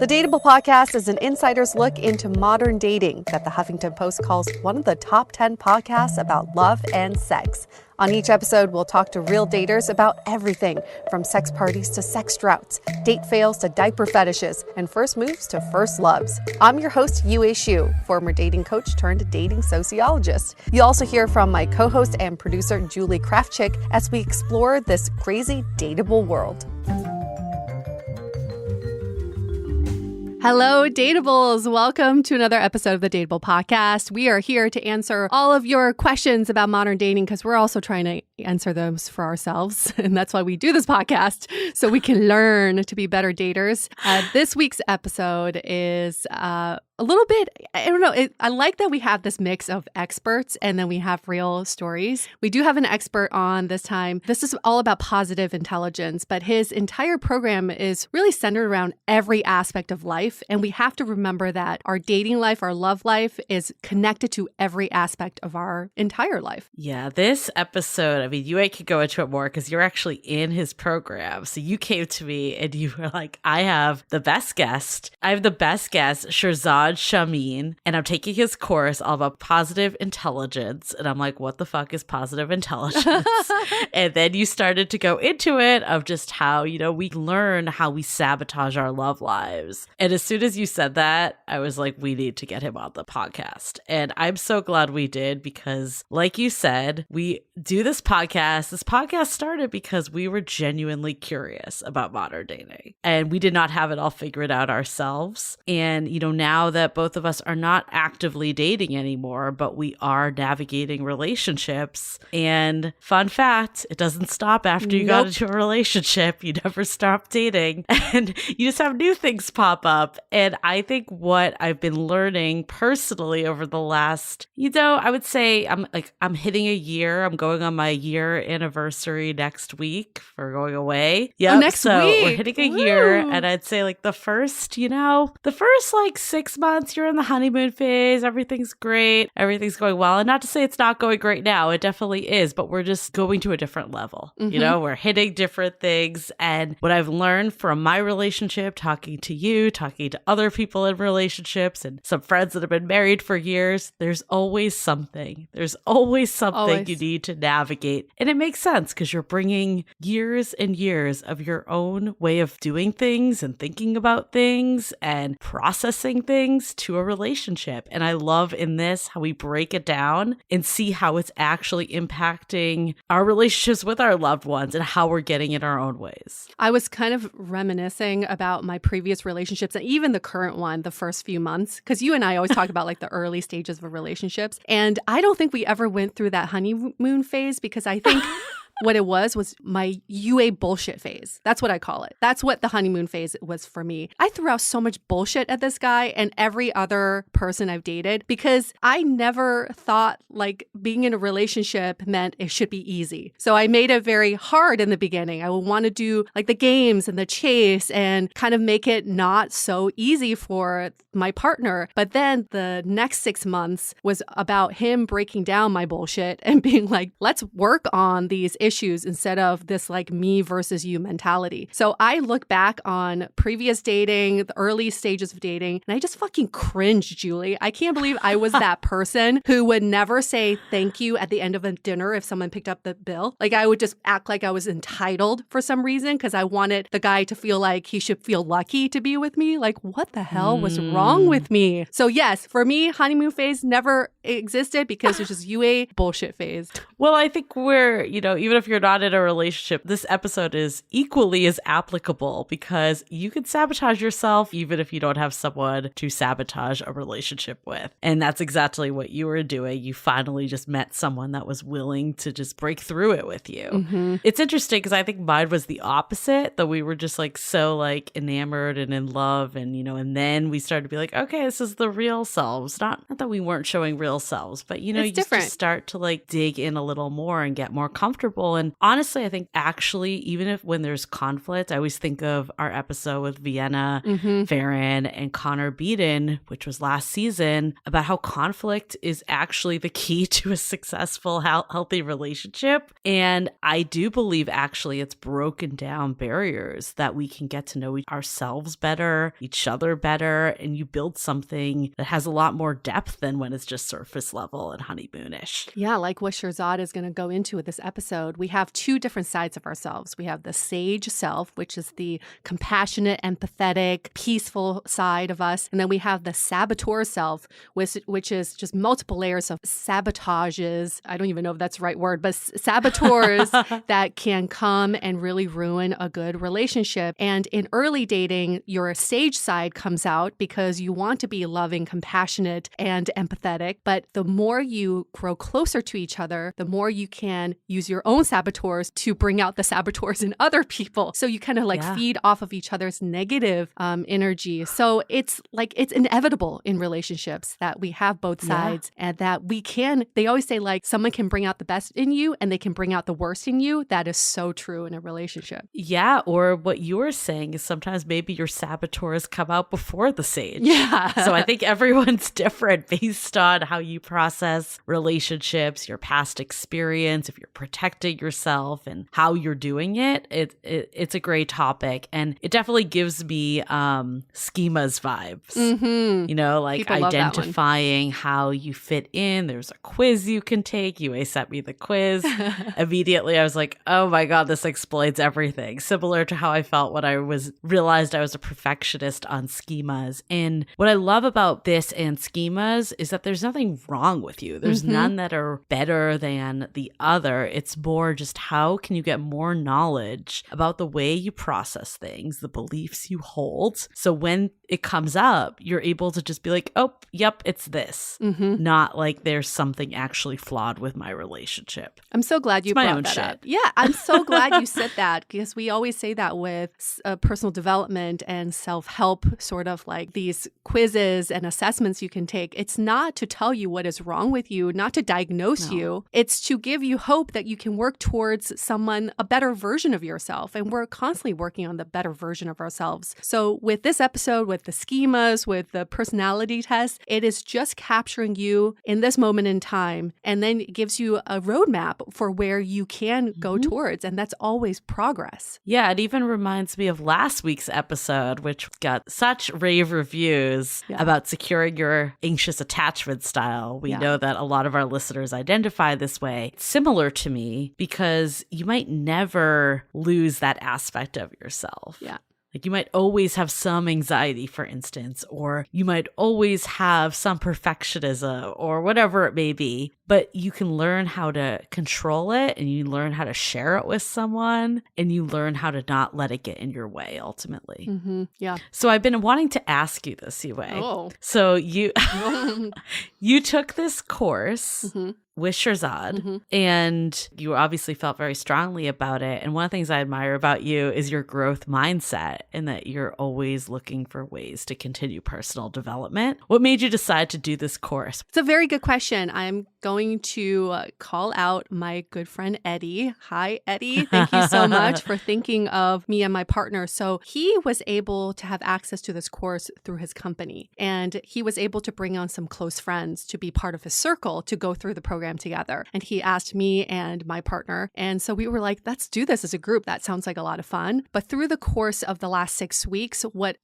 The Dateable podcast is an insider's look into modern dating that the Huffington Post calls one of the top 10 podcasts about love and sex. On each episode, we'll talk to real daters about everything from sex parties to sex droughts, date fails to diaper fetishes, and first moves to first loves. I'm your host, Yue Xu, former dating coach turned dating sociologist. You'll also hear from my co-host and producer, Julie Krafchick, as we explore this crazy dateable world. Hello, Dateables. Welcome to another episode of the Dateable podcast. We are here to answer all of your questions about modern dating because we're also trying to answer those for ourselves. And that's why we do this podcast, so we can learn to be better daters. This week's episode is a little bit, I don't know, I like that we have this mix of experts and then we have real stories. We do have an expert on this time. This is all about positive intelligence, but his entire program is really centered around every aspect of life. And we have to remember that our dating life, our love life is connected to every aspect of our entire life. Yeah, this episode, I mean, you could go into it more because you're actually in his program. So you came to me and you were like, I have the best guest. Shirzad Chamine, and I'm taking his course all about positive intelligence. And I'm like, what the fuck is positive intelligence? And then you started to go into it of just how, we learn how we sabotage our love lives. And as soon as you said that, I was like, we need to get him on the podcast. And I'm so glad we did because, like you said, we do this podcast. This podcast started because we were genuinely curious about modern dating. And we did not have it all figured out ourselves. And, now that both of us are not actively dating anymore, but we are navigating relationships. And fun fact, it doesn't stop after you got into a relationship. You never stop dating. And you just have new things pop up. And I think what I've been learning personally over the last, I would say I'm hitting a year. I'm going on my year anniversary next week for going away. Yeah, next week. We're hitting a year. And I'd say the first 6 months, you're in the honeymoon phase. Everything's great. Everything's going well. And not to say it's not going great now. It definitely is. But we're just going to a different level. Mm-hmm. We're hitting different things. And what I've learned from my relationship, talking to you, talking to other people in relationships and some friends that have been married for years, there's always something. There's always something you need to navigate. And it makes sense because you're bringing years and years of your own way of doing things and thinking about things and processing things to a relationship. And I love in this how we break it down and see how it's actually impacting our relationships with our loved ones and how we're getting in our own ways. I was kind of reminiscing about my previous relationships and even the current one, the first few months, because you and I always talk about the early stages of relationships. And I don't think we ever went through that honeymoon phase because I think what it was my UA bullshit phase. That's what I call it. That's what the honeymoon phase was for me. I threw out so much bullshit at this guy and every other person I've dated because I never thought being in a relationship meant it should be easy. So I made it very hard in the beginning. I would want to do the games and the chase and kind of make it not so easy for my partner. But then the next 6 months was about him breaking down my bullshit and being like, let's work on these issues instead of this me versus you mentality. So I look back on previous dating, the early stages of dating, and I just fucking cringed, Julie. I can't believe I was that person who would never say thank you at the end of a dinner if someone picked up the bill. I would just act like I was entitled for some reason because I wanted the guy to feel like he should feel lucky to be with me. What the hell was wrong with me? So yes, for me, honeymoon phase never existed because it's just UA bullshit phase. Well, I think we're, even if you're not in a relationship, this episode is equally as applicable because you can sabotage yourself even if you don't have someone to sabotage a relationship with. And that's exactly what you were doing. You finally just met someone that was willing to just break through it with you. Mm-hmm. It's interesting because I think mine was the opposite, that we were just so enamored and in love and, and then we started to be like, okay, this is the real selves. Not that we weren't showing real selves, but, you it's different. Just start to dig in a little more and get more comfortable people. And honestly, I think actually, even if when there's conflict, I always think of our episode with Vienna Farron and Connor Beaton, which was last season, about how conflict is actually the key to a successful, healthy relationship. And I do believe actually it's broken down barriers that we can get to know ourselves better, each other better, and you build something that has a lot more depth than when it's just surface level and honeymoonish. Yeah, like what Shirzad is going to go into with this episode, we have two different sides of ourselves. We have the sage self, which is the compassionate, empathetic, peaceful side of us. And then we have the saboteur self, which is just multiple layers of sabotages. I don't even know if that's the right word, but saboteurs that can come and really ruin a good relationship. And in early dating, your sage side comes out because you want to be loving, compassionate, and empathetic. But the more you grow closer to each other, the more you can use your own saboteurs to bring out the saboteurs in other people. So you kind of feed off of each other's negative energy. So it's inevitable in relationships that we have both sides and that they always say someone can bring out the best in you and they can bring out the worst in you. That is so true in a relationship. Yeah. Or what you were saying is sometimes maybe your saboteurs come out before the sage. Yeah. So I think everyone's different based on how you process relationships, your past experience, if you're protecting yourself and how you're doing it. It's a great topic. And it definitely gives me schemas vibes. You know, People identifying how you fit in. There's a quiz you can take. You sent me the quiz. Immediately I was like, oh my God, this explains everything. Similar to how I felt when I realized I was a perfectionist on schemas. And what I love about this and schemas is that there's nothing wrong with you. There's none that are better than the other. It's more just how can you get more knowledge about the way you process things, the beliefs you hold. So when it comes up, you're able to just be like, oh, yep, it's this. Not like there's something actually flawed with my relationship. I'm so glad you brought that up. Yeah, I'm so glad you said that because we always say that with personal development and self-help, sort of like these quizzes and assessments you can take. It's not to tell you what is wrong with you, not to diagnose you. It's to give you hope that you can work towards a better version of yourself. And we're constantly working on the better version of ourselves. So with this episode, with the schemas, with the personality test, it is just capturing you in this moment in time. And then it gives you a roadmap for where you can go towards. And that's always progress. Yeah, it even reminds me of last week's episode, which got such rave reviews about securing your anxious attachment style. We know that a lot of our listeners identify this way. It's similar to me because you might never lose that aspect of yourself. Yeah. Like you might always have some anxiety, for instance, or you might always have some perfectionism or whatever it may be, but you can learn how to control it and you learn how to share it with someone and you learn how to not let it get in your way ultimately. Yeah. So I've been wanting to ask you this, Yue. Oh. So you took this course with Shirzad, and you obviously felt very strongly about it. And one of the things I admire about you is your growth mindset and that you're always looking for ways to continue personal development. What made you decide to do this course? It's a very good question. I'm going to call out my good friend, Eddie. Hi, Eddie. Thank you so much for thinking of me and my partner. So he was able to have access to this course through his company, and he was able to bring on some close friends to be part of his circle to go through the program together. And he asked me and my partner. And so we were like, let's do this as a group. That sounds like a lot of fun. But through the course of the last 6 weeks, what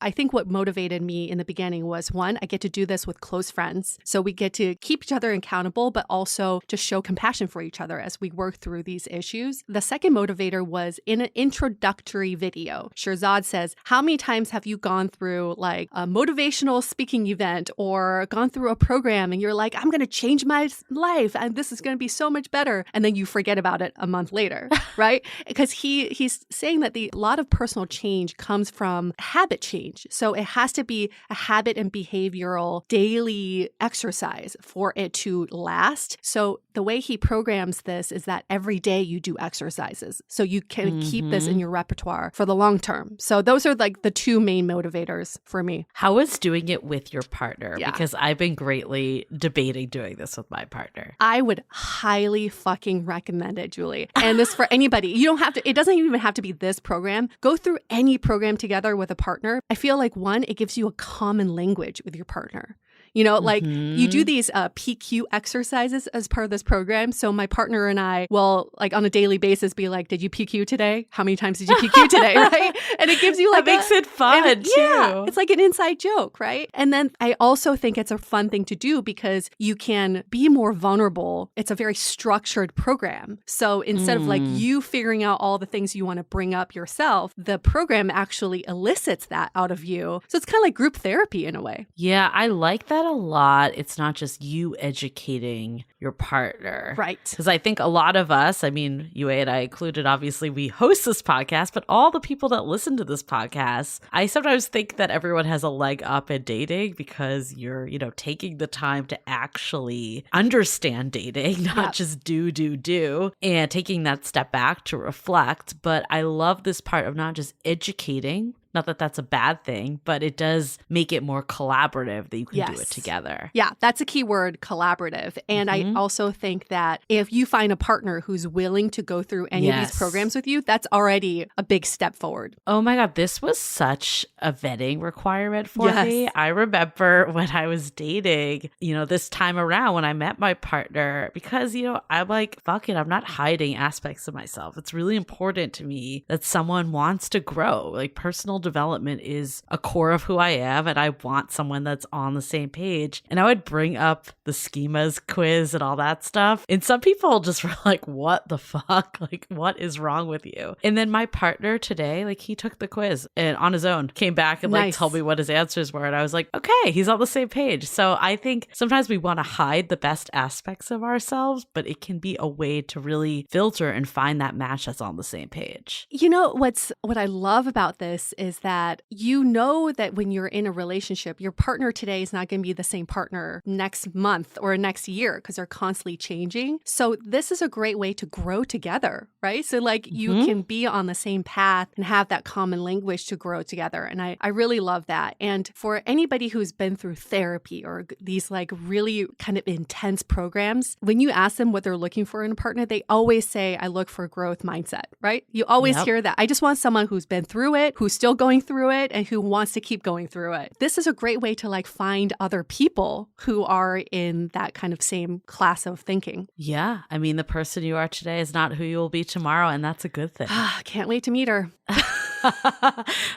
motivated me in the beginning was, one, I get to do this with close friends. So we get to keep each other accountable, but also to show compassion for each other as we work through these issues. The second motivator was in an introductory video. Shirzad says, how many times have you gone through like a motivational speaking event or gone through a program and you're like, I'm going to change my life and this is going to be so much better. And then you forget about it a month later, right? Because he's saying that a lot of personal change comes from habit change. So it has to be a habit and behavioral daily exercise for it to last fast. So the way he programs this is that every day you do exercises. So you can keep this in your repertoire for the long term. So those are like the two main motivators for me. How is doing it with your partner? Yeah. Because I've been greatly debating doing this with my partner. I would highly fucking recommend it, Julie. And this for anybody. You don't have to, it doesn't even have to be this program. Go through any program together with a partner. I feel like one, it gives you a common language with your partner. You know, like you do these PQ exercises as part of this program. So my partner and I will like on a daily basis be like, did you PQ today? How many times did you PQ today? Right? And it gives you like that makes it fun too. Yeah, it's like an inside joke, right? And then I also think it's a fun thing to do because you can be more vulnerable. It's a very structured program. So instead of like you figuring out all the things you want to bring up yourself, the program actually elicits that out of you. So it's kind of like group therapy in a way. Yeah, I like that a lot. It's not just you educating your partner. Right. Because I think a lot of us, I mean, you and I included, obviously, we host this podcast, but all the people that listen to this podcast, I sometimes think that everyone has a leg up in dating because you're, you know, taking the time to actually understand dating, not just do, and taking that step back to reflect. But I love this part of not just educating. Not that that's a bad thing, but it does make it more collaborative that you can do it together. Yeah, that's a key word, collaborative. And I also think that if you find a partner who's willing to go through any of these programs with you, that's already a big step forward. Oh my God, this was such a vetting requirement for me. I remember when I was dating, you know, this time around when I met my partner, because, you know, I'm like, fuck it, I'm not hiding aspects of myself. It's really important to me that someone wants to grow. Like personal development is a core of who I am, and I want someone that's on the same page. And I would bring up the schemas quiz and all that stuff. And some people just were like, what the fuck? Like, what is wrong with you? And then my partner today, like he took the quiz and on his own came back and like told me what his answers were. And I was like, okay, he's on the same page. So I think sometimes we want to hide the best aspects of ourselves, but it can be a way to really filter and find that match that's on the same page. You know, what I love about this is that you know that when you're in a relationship, your partner today is not going to be the same partner next month or next year because they're constantly changing. So this is a great way to grow together, right? So like you can be on the same path and have that common language to grow together. And I really love that. And for anybody who's been through therapy or these like really kind of intense programs, when you ask them what they're looking for in a partner, they always say, I look for a growth mindset, right? You always hear that. I just want someone who's been through it, who's still going through it, and who wants to keep going through it. This is a great way to like find other people who are in that kind of same class of thinking. Yeah. I mean, the person you are today is not who you will be tomorrow, and that's a good thing. Can't wait to meet her.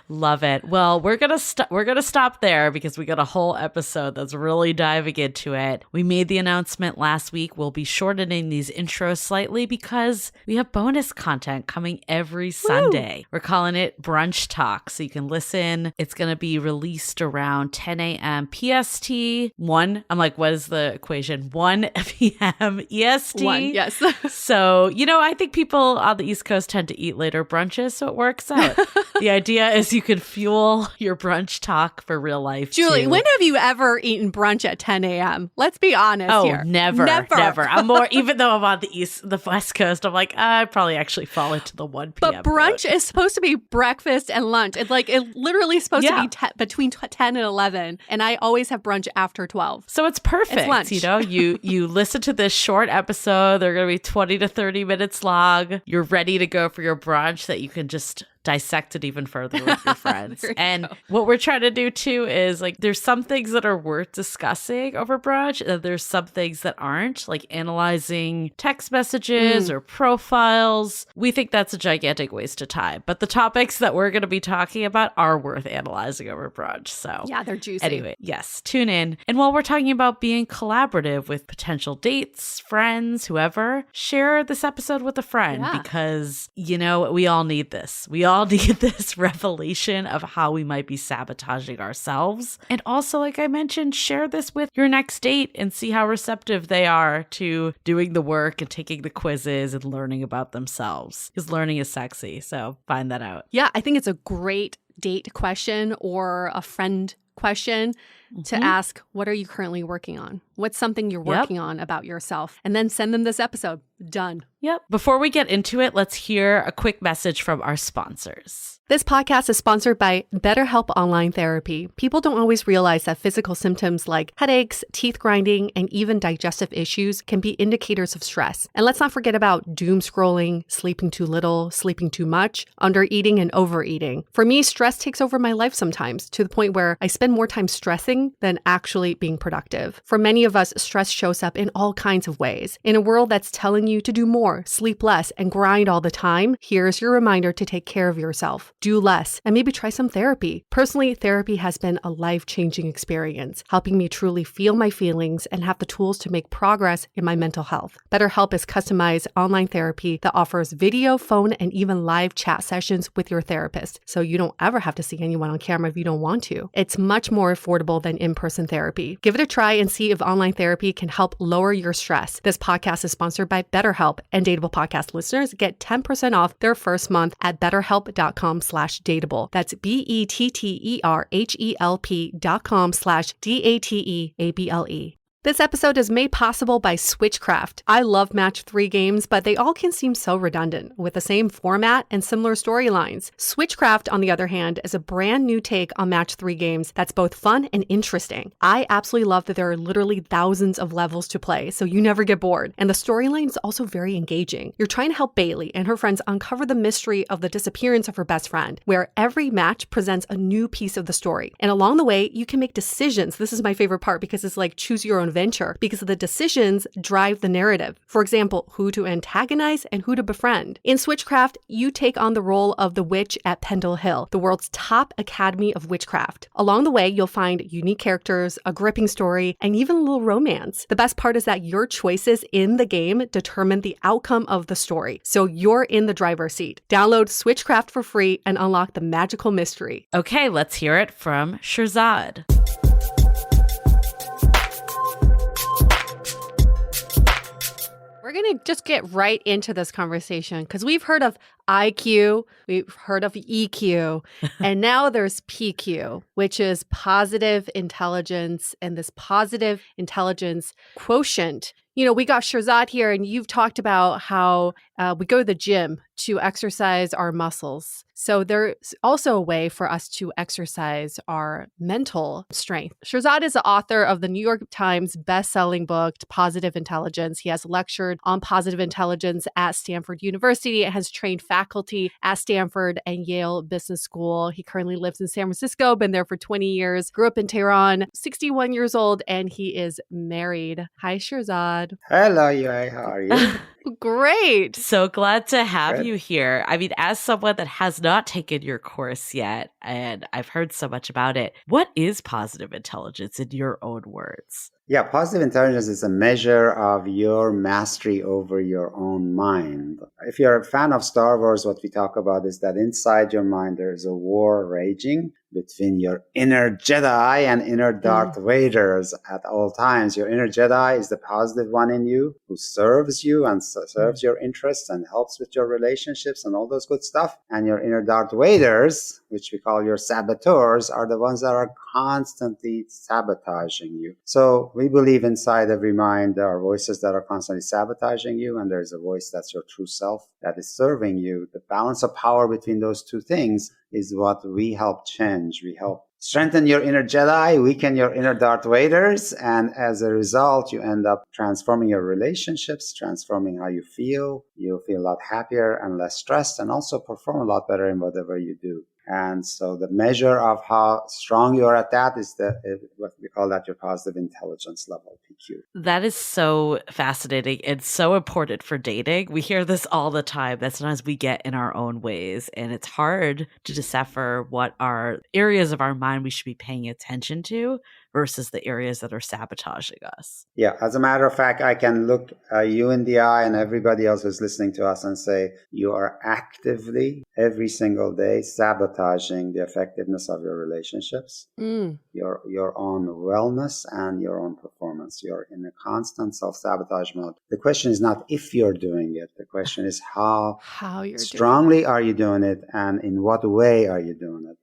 Love it. Well, we're gonna stop there because we got a whole episode that's really diving into it. We made the announcement last week. We'll be shortening these intros slightly because we have bonus content coming every Sunday. We're calling it Brunch Talk, so you can listen. It's gonna be released around 10 a.m. PST. I'm like, what is the equation? 1 p.m. EST. 1, yes. So, you know, I think people on the East Coast tend to eat later brunches, so it works out. The idea is you can fuel your brunch talk for real life. Julie, too. when have you ever eaten brunch at 10 a.m.? Let's be honest here. Never. I'm more, even though I'm on the West Coast, I'm like, I probably actually fall into the 1 p.m. But brunch is supposed to be breakfast and lunch. It's like, it literally is supposed to be between 10 and 11. And I always have brunch after 12. So it's perfect. It's lunch. You know, you listen to this short episode. They're going to be 20 to 30 minutes long. You're ready to go for your brunch that you can just dissect it even further with your friends. And what we're trying to do too is like there's some things that are worth discussing over brunch, and there's some things that aren't, like analyzing text messages or profiles. We think that's a gigantic waste of time, but the topics that we're going to be talking about are worth analyzing over brunch. So yeah, they're juicy. Anyway, yes, tune in. And while we're talking about being collaborative with potential dates, friends, whoever, share this episode with a friend because, you know, we all need this. We all need this revelation of how we might be sabotaging ourselves. And also, like I mentioned, share this with your next date and see how receptive they are to doing the work and taking the quizzes and learning about themselves. Because learning is sexy. So find that out. Yeah, I think it's a great date question or a friend question. to ask, what are you currently working on? What's something you're working on about yourself? And then send them this episode. Done. Yep. Before we get into it, let's hear a quick message from our sponsors. This podcast is sponsored by BetterHelp Online Therapy. People don't always realize that physical symptoms like headaches, teeth grinding, and even digestive issues can be indicators of stress. And let's not forget about doom scrolling, sleeping too little, sleeping too much, undereating, and overeating. For me, stress takes over my life sometimes to the point where I spend more time stressing than actually being productive. For many of us, stress shows up in all kinds of ways. In a world that's telling you to do more, sleep less, and grind all the time, here's your reminder to take care of yourself. Do less, and maybe try some therapy. Personally, therapy has been a life-changing experience, helping me truly feel my feelings and have the tools to make progress in my mental health. BetterHelp is customized online therapy that offers video, phone, and even live chat sessions with your therapist, so you don't ever have to see anyone on camera if you don't want to. It's much more affordable than in-person therapy. Give it a try and see if online therapy can help lower your stress. This podcast is sponsored by BetterHelp, and Dateable Podcast listeners get 10% off their first month at betterhelp.com/dateable. That's BetterHelp.com/DATEABLE. This episode is made possible by Switchcraft. I love Match 3 games, but they all can seem so redundant with the same format and similar storylines. Switchcraft, on the other hand, is a brand new take on Match 3 games that's both fun and interesting. I absolutely love that there are literally thousands of levels to play, so you never get bored. And the storyline is also very engaging. You're trying to help Bailey and her friends uncover the mystery of the disappearance of her best friend, where every match presents a new piece of the story. And along the way, you can make decisions. This is my favorite part because it's like choose your own adventure, because the decisions drive the narrative. For example, who to antagonize and who to befriend. In Switchcraft, you take on the role of the witch at Pendle Hill, the world's top academy of witchcraft. Along the way, you'll find unique characters, a gripping story, and even a little romance. The best part is that your choices in the game determine the outcome of the story, so you're in the driver's seat. Download Switchcraft for free and unlock the magical mystery. Okay, let's hear it from Shirzad. We're going to just get right into this conversation because we've heard of IQ, we've heard of EQ, and now there's PQ, which is positive intelligence, and this positive intelligence quotient. You know, we got Shirzad here, and you've talked about how we go to the gym to exercise our muscles. So there's also a way for us to exercise our mental strength. Shirzad is the author of the New York Times best-selling book, Positive Intelligence. He has lectured on positive intelligence at Stanford University and has trained faculty at Stanford and Yale Business School. He currently lives in San Francisco, been there for 20 years, grew up in Tehran, 61 years old, and he is married. Hi, Shirzad. Hello, Yui. How are you? Great. So glad to have Good. you here. I mean, as someone that has not taken your course yet, and I've heard so much about it, what is positive intelligence in your own words? Yeah, positive intelligence is a measure of your mastery over your own mind. If you're a fan of Star Wars, what we talk about is that inside your mind, there's a war raging between your inner Jedi and inner Darth Vaders at all times. Your inner Jedi is the positive one in you who serves you and serves your interests and helps with your relationships and all those good stuff. And your inner Darth Vaders, which we call your saboteurs, are the ones that are constantly sabotaging you. So we believe inside every mind there are voices that are constantly sabotaging you, and there's a voice that's your true self that is serving you. The balance of power between those two things is what we help change. We help strengthen your inner Jedi, weaken your inner Darth Vaders, and as a result, you end up transforming your relationships, transforming how you feel. You'll feel a lot happier and less stressed, and also perform a lot better in whatever you do. And so the measure of how strong you are at that is what we call that your positive intelligence level, PQ. That is so fascinating and so important for dating. We hear this all the time that sometimes we get in our own ways, and it's hard to decipher what are areas of our mind we should be paying attention to versus the areas that are sabotaging us. Yeah, as a matter of fact, I can look you in the eye and everybody else who's listening to us and say, you are actively, every single day, sabotaging the effectiveness of your relationships, your own wellness, and your own performance. You're in a constant self-sabotage mode. The question is not if you're doing it. The question is how you're strongly are you doing it, and in what way are you doing it?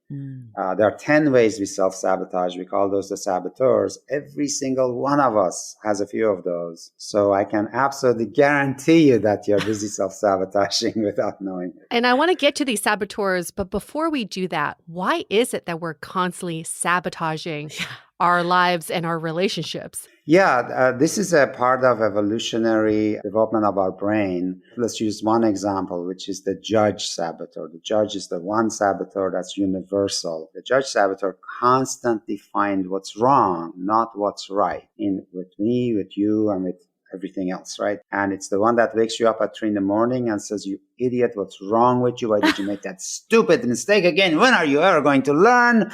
There are 10 ways we self-sabotage. We call those the saboteurs. Every single one of us has a few of those. So I can absolutely guarantee you that you're busy self-sabotaging without knowing it. And I want to get to these saboteurs, but before we do that, why is it that we're constantly sabotaging our lives and our relationships? Yeah, this is a part of evolutionary development of our brain. Let's use one example, which is the judge saboteur. The judge is the one saboteur that's universal. The judge saboteur constantly finds what's wrong, not what's right, with me, with you, and with everything else, right? And it's the one that wakes you up at 3 a.m. and says, you idiot, what's wrong with you? Why did you make that stupid mistake again? When are you ever going to learn?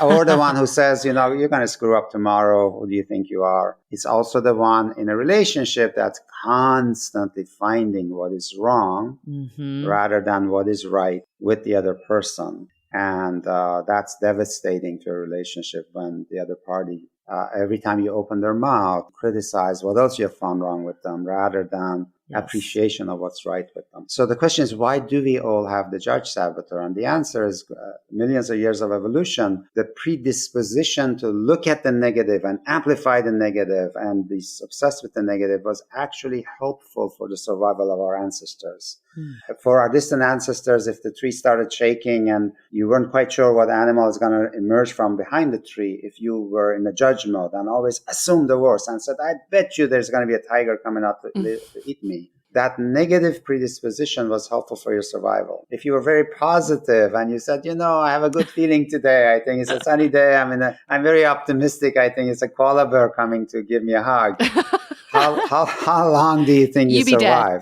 Or the one who says, you're going to screw up tomorrow. Who do you think you are? It's also the one in a relationship that's constantly finding what is wrong rather than what is right with the other person. And that's devastating to a relationship when the other party, every time you open their mouth, criticize what else you have found wrong with them rather than appreciation of what's right with them. So the question is, why do we all have the judge saboteur? And the answer is millions of years of evolution. The predisposition to look at the negative and amplify the negative and be obsessed with the negative was actually helpful for the survival of our ancestors. For our distant ancestors, if the tree started shaking and you weren't quite sure what animal is going to emerge from behind the tree, if you were in a judge mode and always assumed the worst and said, I bet you there's going to be a tiger coming out to eat me, that negative predisposition was helpful for your survival. If you were very positive and you said, I have a good feeling today. I think it's a sunny day. I'm very optimistic. I think it's a koala bear coming to give me a hug. How long do you think you survive?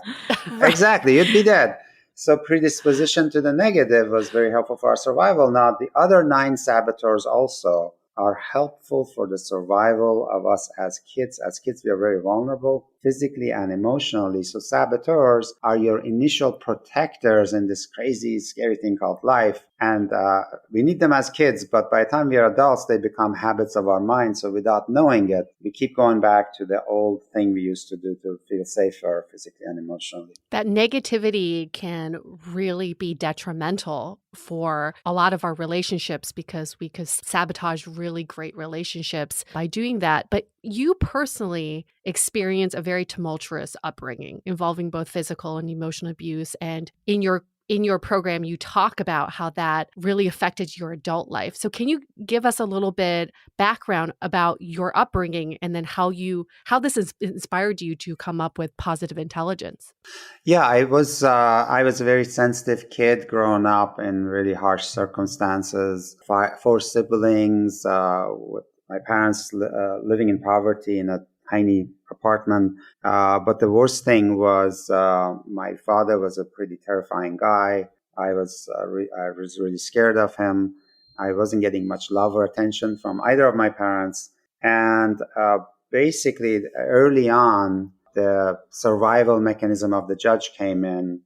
Right. Exactly, you'd be dead. So predisposition to the negative was very helpful for our survival. Now, the other 9 saboteurs also are helpful for the survival of us as kids. As kids, we are very vulnerable physically and emotionally. So saboteurs are your initial protectors in this crazy, scary thing called life. And we need them as kids, but by the time we are adults, they become habits of our mind. So without knowing it, we keep going back to the old thing we used to do to feel safer physically and emotionally. That negativity can really be detrimental for a lot of our relationships because we could sabotage really great relationships by doing that. But you personally experience a very tumultuous upbringing involving both physical and emotional abuse. And in your program, you talk about how that really affected your adult life. So can you give us a little bit background about your upbringing and then how this has inspired you to come up with positive intelligence? Yeah, I was a very sensitive kid growing up in really harsh circumstances. 4 siblings, with my parents living in poverty in a tiny apartment. But the worst thing was my father was a pretty terrifying guy. I was really scared of him. I wasn't getting much love or attention from either of my parents. And basically, early on, the survival mechanism of the judge came in.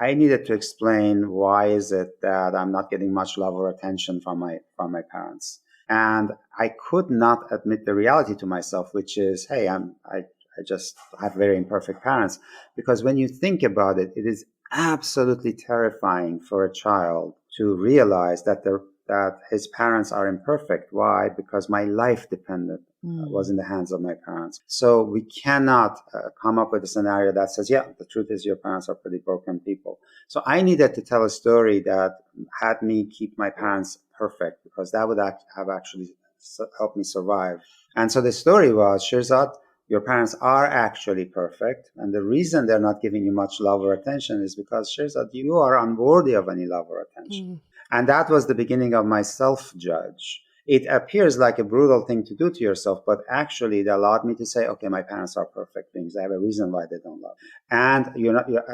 I needed to explain why is it that I'm not getting much love or attention from my parents. And I could not admit the reality to myself, which is, hey, I just have very imperfect parents. Because when you think about it, it is absolutely terrifying for a child to realize that his parents are imperfect. Why? Because my life was in the hands of my parents. So we cannot come up with a scenario that says, yeah, the truth is your parents are pretty broken people. So I needed to tell a story that had me keep my parents perfect, because that would have actually helped me survive. And so the story was, Shirzad, your parents are actually perfect. And the reason they're not giving you much love or attention is because, Shirzad, you are unworthy of any love or attention. And that was the beginning of my self-judge. It appears like a brutal thing to do to yourself, but actually it allowed me to say, okay, my parents are perfect beings. I have a reason why they don't love me. And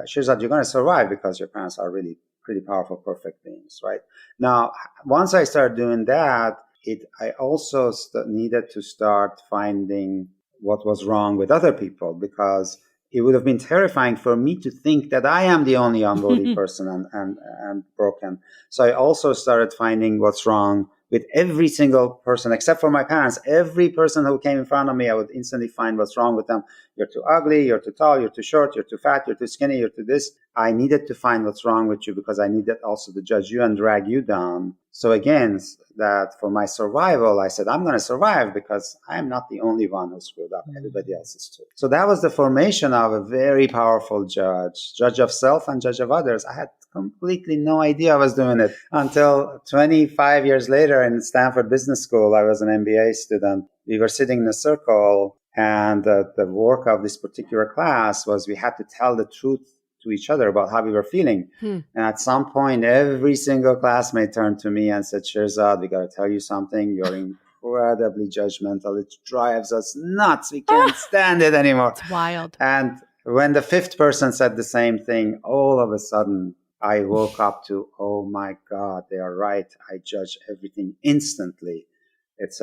Shirzad, you're going to survive because your parents are really pretty powerful, perfect beings, right? Now, once I started doing that, I also needed to start finding what was wrong with other people, because it would have been terrifying for me to think that I am the only unworthy person and broken. So I also started finding what's wrong with every single person, except for my parents. Every person who came in front of me, I would instantly find what's wrong with them. You're too ugly, you're too tall, you're too short, you're too fat, you're too skinny, you're too this. I needed to find what's wrong with you because I needed also to judge you and drag you down So again, that for my survival, I said, I'm going to survive because I'm not the only one who screwed up. Everybody else is too. So that was the formation of a very powerful judge of self and judge of others. I had completely no idea I was doing it until 25 years later in Stanford Business School. I was an MBA student. We were sitting in a circle, and the work of this particular class was we had to tell the truth to each other about how we were feeling. And at some point, every single classmate turned to me and said, Shirzad, we got to tell you something. You're incredibly judgmental. It drives us nuts. We can't stand it anymore. It's wild. And when the fifth person said the same thing, all of a sudden, I woke up to, oh my God, they are right. I judge everything instantly. It's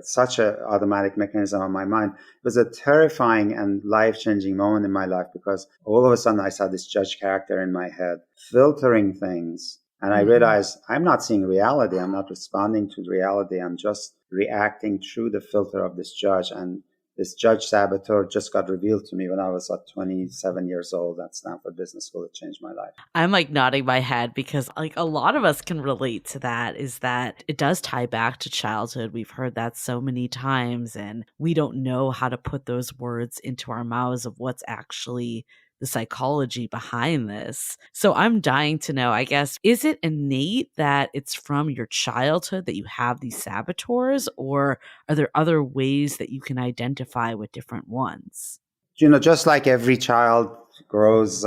such an automatic mechanism on my mind. It was a terrifying and life-changing moment in my life because all of a sudden I saw this judge character in my head filtering things. And I realized I'm not seeing reality. I'm not responding to reality. I'm just reacting through the filter of this judge. And this judge saboteur just got revealed to me when I was 27 years old at Stanford Business School. It changed my life. I'm like nodding my head because like a lot of us can relate to that, is that it does tie back to childhood. We've heard that so many times and we don't know how to put those words into our mouths of what's actually the psychology behind this. So I'm dying to know, I guess, is it innate that it's from your childhood that you have these saboteurs, or are there other ways that you can identify with different ones? Just like every child grows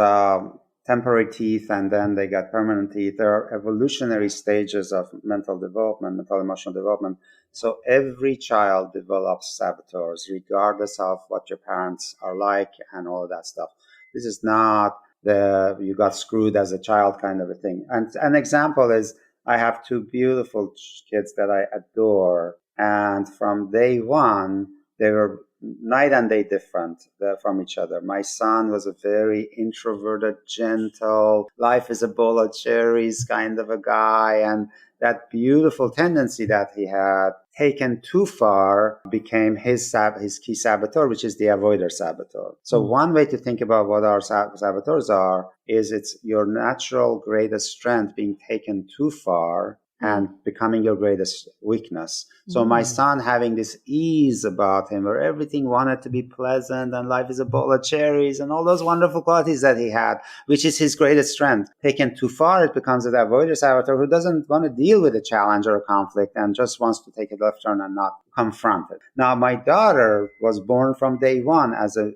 temporary teeth and then they get permanent teeth, there are evolutionary stages of mental development, mental emotional development. So every child develops saboteurs, regardless of what your parents are like and all of that stuff. This is not you got screwed as a child kind of a thing. And an example is I have two beautiful kids that I adore. And from day one, they were night and day different from each other. My son was a very introverted, gentle, life is a bowl of cherries kind of a guy. And that beautiful tendency that he had taken too far became his key saboteur, which is the avoider saboteur. So one way to think about what our saboteurs are is it's your natural greatest strength being taken too far and becoming your greatest weakness. So my son having this ease about him where everything wanted to be pleasant and life is a bowl of cherries and all those wonderful qualities that he had, which is his greatest strength. Taken too far, it becomes an avoider saboteur who doesn't want to deal with a challenge or a conflict and just wants to take a left turn and not confront it. Now, my daughter was born from day one as an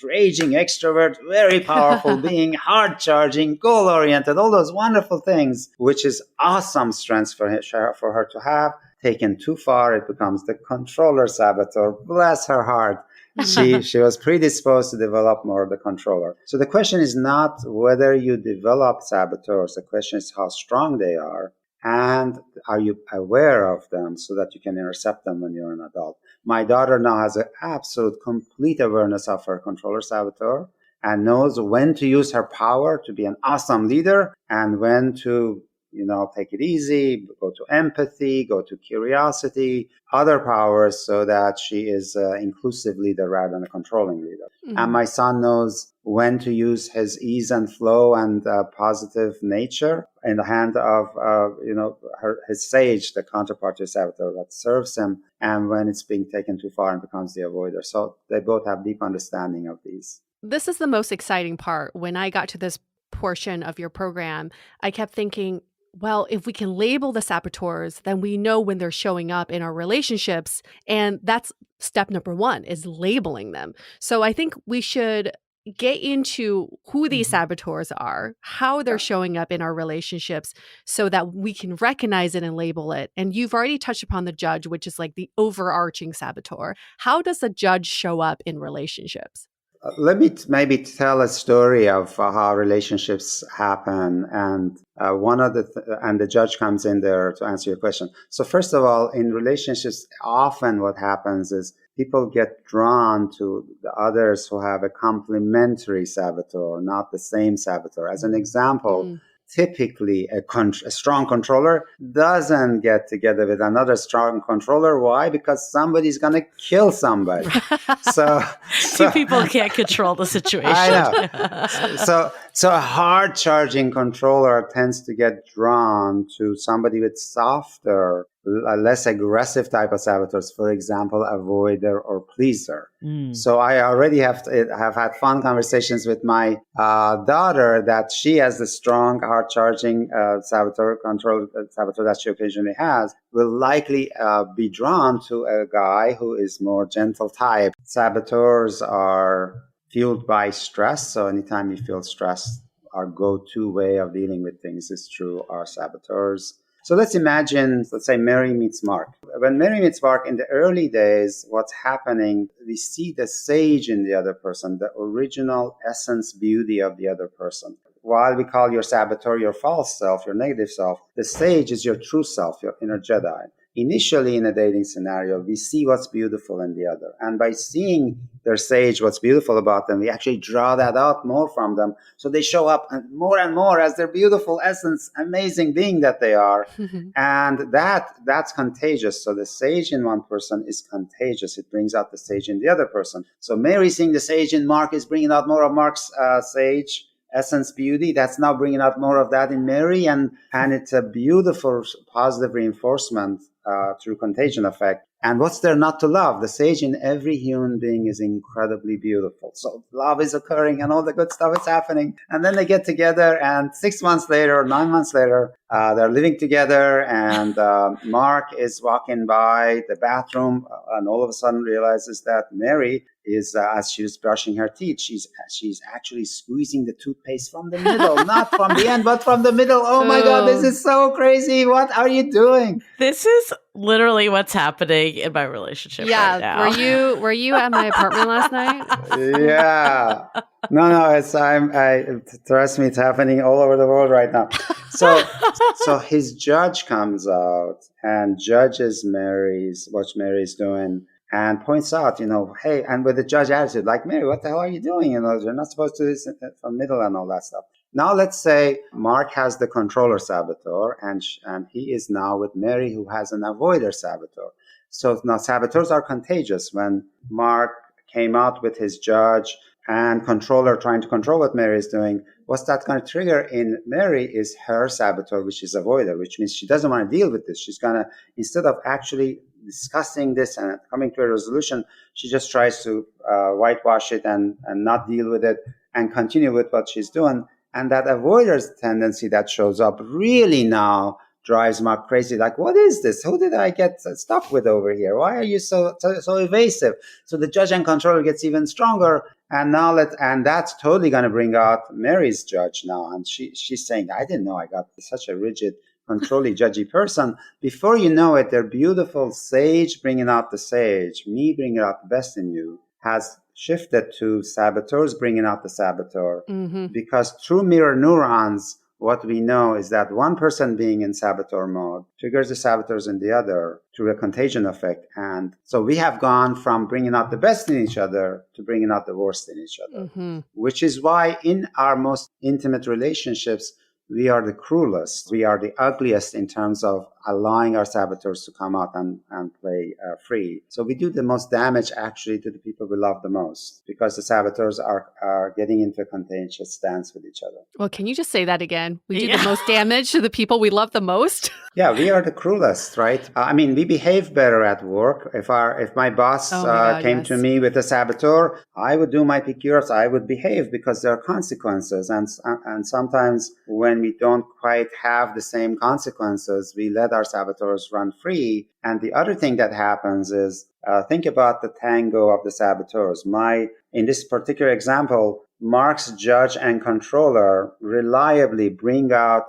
raging extrovert, very powerful being, hard-charging, goal-oriented, all those wonderful things, which is awesome strengths for her to have. Taken too far, it becomes the controller saboteur. Bless her heart. She was predisposed to develop more of the controller. So the question is not whether you develop saboteurs. The question is how strong they are. And are you aware of them so that you can intercept them when you're an adult? My daughter now has an absolute complete awareness of her controller saboteur and knows when to use her power to be an awesome leader and when to, take it easy, go to empathy, go to curiosity, other powers so that she is an inclusive leader rather than a controlling leader. And my son knows when to use his ease and flow and positive nature in the hand of, his sage, the counterpart to saboteur that serves him, and when it's being taken too far and becomes the avoider. So they both have deep understanding of these. This is the most exciting part. When I got to this portion of your program, I kept thinking, well, if we can label the saboteurs, then we know when they're showing up in our relationships. And that's step number one, is labeling them. So I think we should get into who these saboteurs are, how they're showing up in our relationships so that we can recognize it and label it. And you've already touched upon the judge, which is like the overarching saboteur. How does the judge show up in relationships? Let me maybe tell a story of how relationships happen, and and the judge comes in there to answer your question. So first of all, in relationships, often what happens is people get drawn to the others who have a complementary saboteur, not the same saboteur. As an example, typically a strong controller doesn't get together with another strong controller. Why? Because somebody's going to kill somebody. Two people can't control the situation. I know. So a hard charging controller tends to get drawn to somebody with softer, less aggressive type of saboteurs, for example, avoider or pleaser. So I already have had fun conversations with my daughter that she has the strong, hard charging saboteur that she occasionally has, will likely be drawn to a guy who is more gentle type. Saboteurs are fueled by stress. So anytime we feel stressed, our go-to way of dealing with things is through our saboteurs. So let's say Mary meets Mark. When Mary meets Mark in the early days, what's happening, we see the sage in the other person, the original essence beauty of the other person. While we call your saboteur your false self, your negative self, the sage is your true self, your inner Jedi. Initially, in a dating scenario, we see what's beautiful in the other. And by seeing their sage, what's beautiful about them, we actually draw that out more from them. So they show up and more as their beautiful essence, amazing being that they are. And that's contagious. So the sage in one person is contagious. It brings out the sage in the other person. So Mary seeing the sage in Mark is bringing out more of Mark's sage essence beauty. That's now bringing out more of that in Mary. And it's a beautiful positive reinforcement through contagion effect. And what's there not to love? The sage in every human being is incredibly beautiful. So love is occurring and all the good stuff is happening. And then they get together and 6 months later or 9 months later, they're living together and Mark is walking by the bathroom and all of a sudden realizes that Mary is, as she was brushing her teeth, she's actually squeezing the toothpaste from the middle, not from the end, but from the middle. Oh my God, this is so crazy. What are you doing? This is literally what's happening in my relationship right now. Were you at my apartment last night? Yeah. No, trust me, it's happening all over the world right now. So his judge comes out and judges what Mary's doing and points out, hey, and with the judge attitude, like, Mary, what the hell are you doing? You're not supposed to do this from middle and all that stuff. Now, let's say Mark has the controller saboteur and he is now with Mary who has an avoider saboteur. So now saboteurs are contagious. When Mark came out with his judge and controller trying to control what Mary is doing, what's that going to trigger in Mary is her saboteur, which is avoider, which means she doesn't want to deal with this. She's going to, instead of actually discussing this and coming to a resolution, she just tries to whitewash it and not deal with it and continue with what she's doing. And that avoider's tendency that shows up really now drives Mark crazy. Like, what is this? Who did I get stuck with over here? Why are you so evasive? So the judge and controller gets even stronger. And that's totally going to bring out Mary's judge now. And she's saying, I didn't know I got such a rigid, controlling, judgy person. Before you know it, their beautiful sage bringing out the sage, me bringing out the best in you, has shifted to saboteurs bringing out the saboteur. Because through mirror neurons, what we know is that one person being in saboteur mode triggers the saboteurs in the other through a contagion effect. And so we have gone from bringing out the best in each other to bringing out the worst in each other, which is why in our most intimate relationships, we are the cruelest. We are the ugliest in terms of allowing our saboteurs to come out and play free. So we do the most damage actually to the people we love the most because the saboteurs are getting into a contagious stance with each other. Well, can you just say that again? We do the most damage to the people we love the most? Yeah, we are the cruelest, right? We behave better at work. If my boss came to me with a saboteur, I would do my PQRs. I would behave because there are consequences. And sometimes when we don't quite have the same consequences, we let our saboteurs run free. And the other thing that happens is, think about the tango of the saboteurs. In this particular example, Mark's judge and controller reliably bring out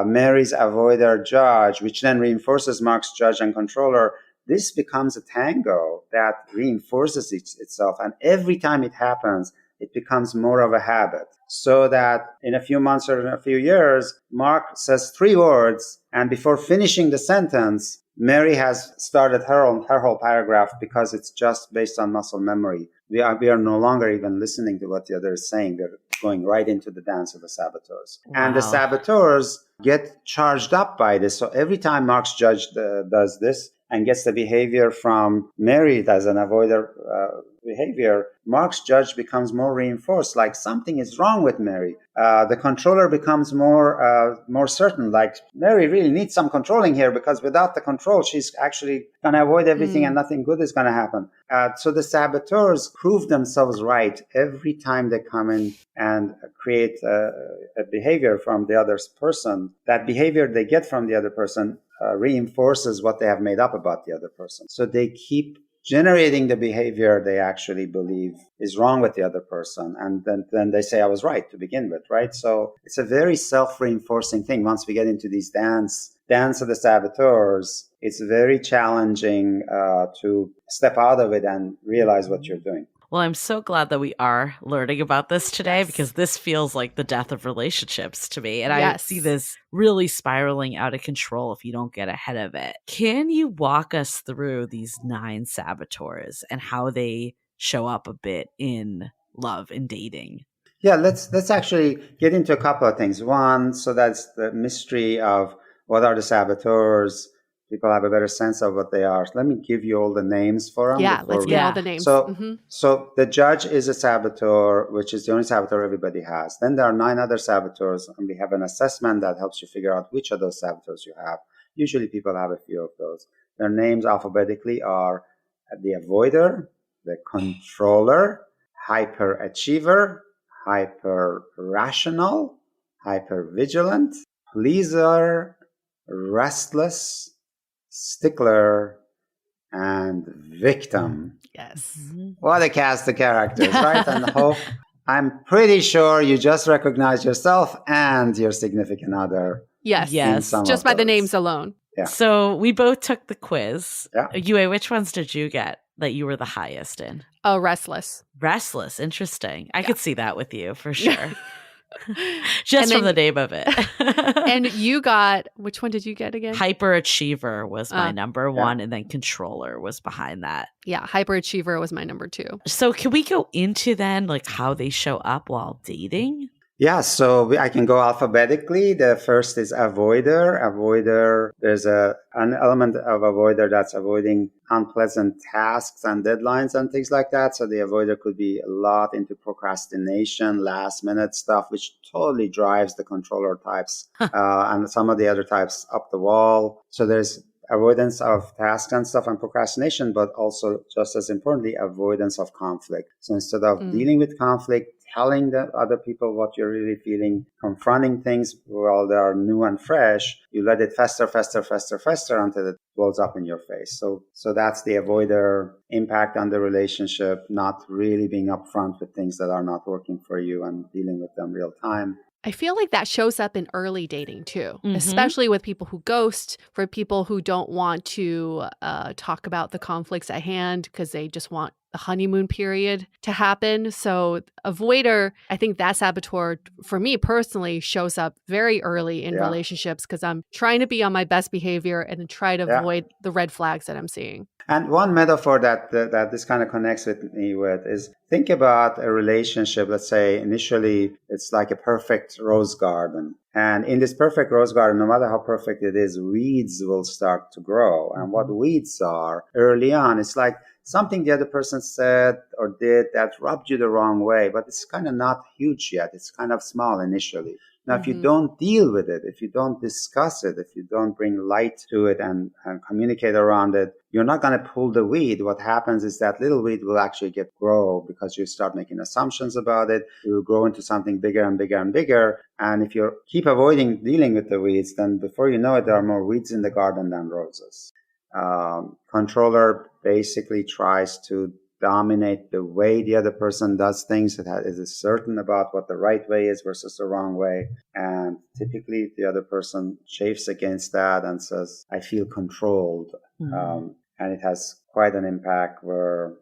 Mary's avoider judge, which then reinforces Mark's judge and controller. This becomes a tango that reinforces itself. And every time it happens, it becomes more of a habit. So that in a few months or in a few years, Mark says 3 words, and before finishing the sentence, Mary has started her whole paragraph because it's just based on muscle memory. We are no longer even listening to what the other is saying. We're going right into the dance of the saboteurs. Wow. And the saboteurs get charged up by this. So every time Mark's judge does this and gets the behavior from Mary as an avoider behavior, Mark's judge becomes more reinforced, like something is wrong with Mary. The controller becomes more certain, like Mary really needs some controlling here, because without the control, she's actually going to avoid everything and nothing good is going to happen. So the saboteurs prove themselves right every time they come in and create a behavior from the other person. That behavior they get from the other person reinforces what they have made up about the other person. So they keep generating the behavior they actually believe is wrong with the other person. And then they say, I was right to begin with, right? So it's a very self-reinforcing thing. Once we get into these dance of the saboteurs, it's very challenging to step out of it and realize what you're doing. Well, I'm so glad that we are learning about this today, because this feels like the death of relationships to me. And I see this really spiraling out of control if you don't get ahead of it. Can you walk us through these 9 saboteurs and how they show up a bit in love and dating? Yeah, let's actually get into a couple of things. One, so that's the mystery of what are the saboteurs. People have a better sense of what they are. Let me give you all the names for them. Yeah, let's get all the names. So the judge is a saboteur, which is the only saboteur everybody has. Then there are 9 other saboteurs, and we have an assessment that helps you figure out which of those saboteurs you have. Usually people have a few of those. Their names alphabetically are the avoider, the controller, hyperachiever, hyper rational, hyper vigilant, pleaser, restless, stickler, and victim. Yes. What a cast of characters, right? And I'm pretty sure you just recognize yourself and your significant other. Yes. Just by the names alone. Yeah. So we both took the quiz. Yeah. Yue, which ones did you get that you were the highest in? Oh, restless. Restless. Interesting. I could see that with you for sure. Just from the name of it. And you got, which one did you get again? Hyperachiever was my number 1, and then controller was behind that. Yeah, hyperachiever was my number 2. So can we go into then like how they show up while dating? Yeah, so I can go alphabetically. The first is avoider. Avoider, there's an element of avoider that's avoiding unpleasant tasks and deadlines and things like that. So the avoider could be a lot into procrastination, last minute stuff, which totally drives the controller types and some of the other types up the wall. So there's avoidance of tasks and stuff and procrastination, but also just as importantly, avoidance of conflict. So instead of dealing with conflict, telling the other people what you're really feeling, confronting things while they are new and fresh, you let it fester until it blows up in your face. So that's the avoider impact on the relationship, not really being upfront with things that are not working for you and dealing with them real time. I feel like that shows up in early dating too, especially with people who ghost, for people who don't want to talk about the conflicts at hand because they just want the honeymoon period to happen. So avoider, I think that saboteur, for me personally, shows up very early in relationships because I'm trying to be on my best behavior and try to avoid the red flags that I'm seeing. And one metaphor that this kind of connects with me with is think about a relationship. Let's say initially it's like a perfect rose garden. And in this perfect rose garden, no matter how perfect it is, weeds will start to grow. And what weeds are early on, it's like something the other person said or did that rubbed you the wrong way, but it's kind of not huge yet. It's kind of small initially. Now, if you don't deal with it, if you don't discuss it, if you don't bring light to it and communicate around it, you're not going to pull the weed. What happens is that little weed will actually grow because you start making assumptions about it. It will grow into something bigger and bigger and bigger. And if you keep avoiding dealing with the weeds, then before you know it, there are more weeds in the garden than roses. Controller basically tries to dominate the way the other person does things. It is certain about what the right way is versus the wrong way. And typically the other person chafes against that and says, I feel controlled. And it has quite an impact where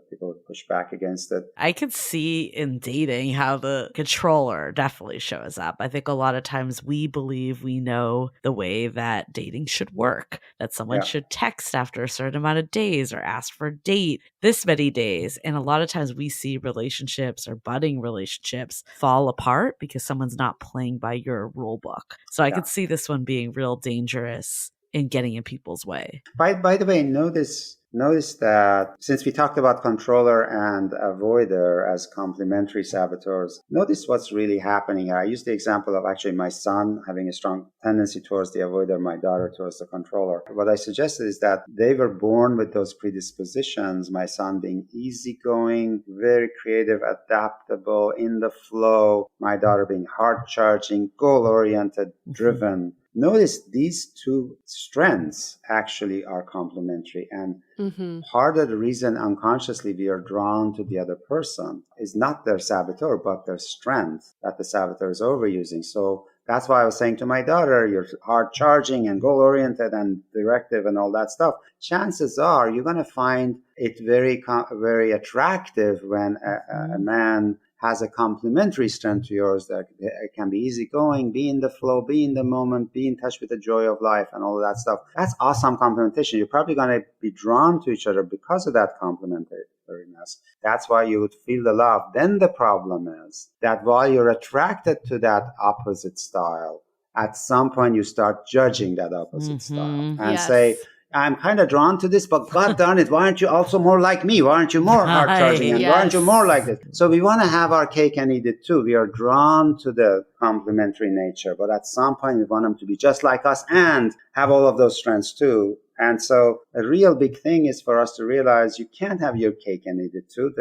People would push back against it. I could see in dating how the controller definitely shows up. I think a lot of times we believe we know the way that dating should work, that someone should text after a certain amount of days or ask for a date this many days. And a lot of times we see relationships or budding relationships fall apart because someone's not playing by your rule book. So I could see this one being real dangerous in getting in people's way. By the way, notice that since we talked about controller and avoider as complementary saboteurs, notice what's really happening here. I used the example of actually my son having a strong tendency towards the avoider, my daughter towards the controller. What I suggested is that they were born with those predispositions, my son being easygoing, very creative, adaptable, in the flow, my daughter being hard-charging, goal-oriented, driven. Notice these two strengths actually are complementary. And part of the reason unconsciously we are drawn to the other person is not their saboteur, but their strength that the saboteur is overusing. So that's why I was saying to my daughter, you're hard charging and goal oriented and directive and all that stuff. Chances are you're going to find it very, very attractive when a man has a complementary strength to yours that can be easygoing, be in the flow, be in the moment, be in touch with the joy of life and all of that stuff. That's awesome complementation. You're probably going to be drawn to each other because of that complementariness. That's why you would feel the love. Then the problem is that while you're attracted to that opposite style, at some point you start judging that opposite style and say, I'm kind of drawn to this, but God darn it, why aren't you also more like me? Why aren't you more hard charging? And why aren't you more like this? So we want to have our cake and eat it too. We are drawn to the complementary nature, but at some point we want them to be just like us and have all of those strengths too. And so a real big thing is for us to realize you can't have your cake and eat it too.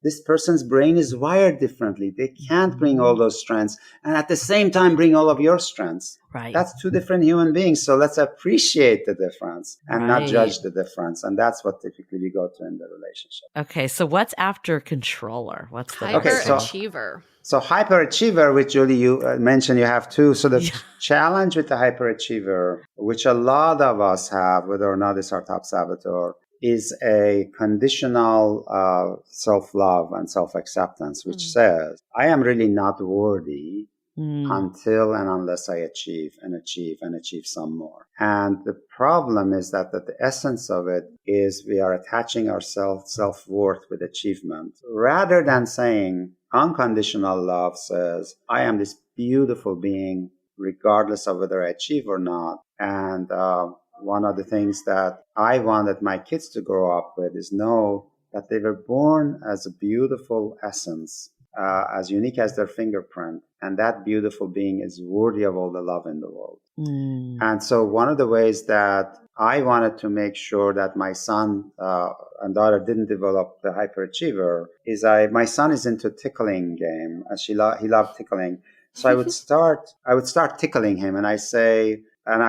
This person's brain is wired differently. They can't bring all those strengths and at the same time bring all of your strengths. Right. That's two different human beings. So let's appreciate the difference and not judge the difference. And that's what typically we go to in the relationship. Okay. So what's after controller? What's the hyperachiever? So hyperachiever, which Julie, you mentioned you have two. So the challenge with the hyperachiever, which a lot of us have, whether or not it's our top saboteur, is a conditional self-love and self-acceptance, which says, I am really not worthy until and unless I achieve some more. And the problem is that the essence of it is we are attaching our self-worth with achievement rather than saying unconditional love says, I am this beautiful being regardless of whether I achieve or not. And one of the things that I wanted my kids to grow up with is know that they were born as a beautiful essence, as unique as their fingerprint. And that beautiful being is worthy of all the love in the world. And so one of the ways that I wanted to make sure that my son and daughter didn't develop the hyperachiever is my son is into tickling game. He loved tickling. So I would start tickling him and I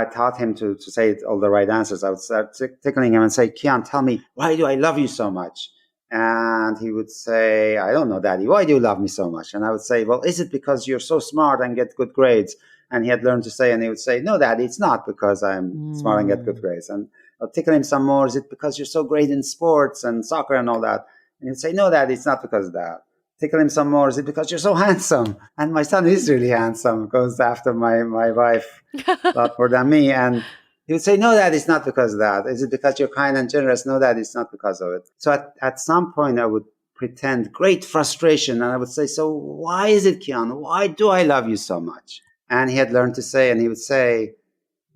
taught him to say all the right answers. I would start tickling him and say, Kian, tell me, why do I love you so much? And he would say, I don't know, Daddy, why do you love me so much? And I would say, well, is it because you're so smart and get good grades? And he had learned to say, and he would say, no, Daddy, it's not because I'm smart and get good grades. And I'll tickle him some more. Is it because you're so great in sports and soccer and all that? And he'd say, no, Daddy, it's not because of that. Tickle him some more. Is it because you're so handsome? And my son is really handsome, goes after my wife a lot more than me. And he would say, no, Dad, it's not because of that. Is it because you're kind and generous? No, Dad, it's not because of it. So at some point, I would pretend great frustration. And I would say, so why is it, Kian? Why do I love you so much? And he had learned to say, and he would say,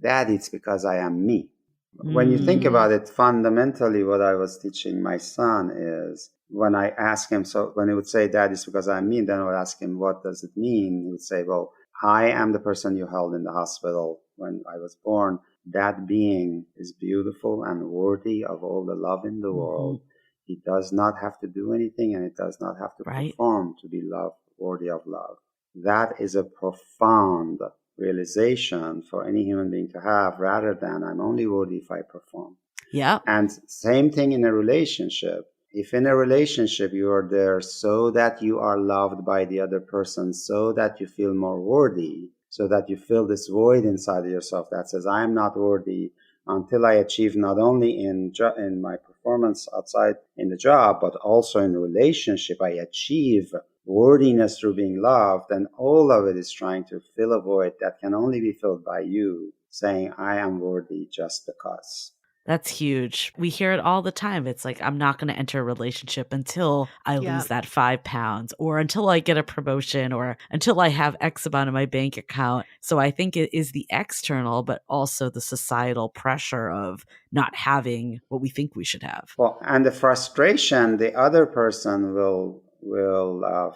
Dad, it's because I am me. When you think about it, fundamentally, what I was teaching my son is when I ask him, so when he would say, Dad, it's because I'm me, then I would ask him, what does it mean? He would say, well, I am the person you held in the hospital when I was born. That being is beautiful and worthy of all the love in the world. He does not have to do anything and it does not have to perform to be loved, worthy of love. That is a profound realization for any human being to have rather than I'm only worthy if I perform. Yeah. And same thing in a relationship. If in a relationship you are there so that you are loved by the other person, so that you feel more worthy, so that you fill this void inside of yourself that says, I am not worthy until I achieve not only in my performance outside in the job, but also in the relationship, I achieve worthiness through being loved, then all of it is trying to fill a void that can only be filled by you saying, I am worthy just because. That's huge. We hear it all the time. It's like, I'm not going to enter a relationship until I Yeah. lose that 5 pounds, or until I get a promotion, or until I have X amount in my bank account. So I think it is the external, but also the societal pressure of not having what we think we should have. Well, and the frustration the other person will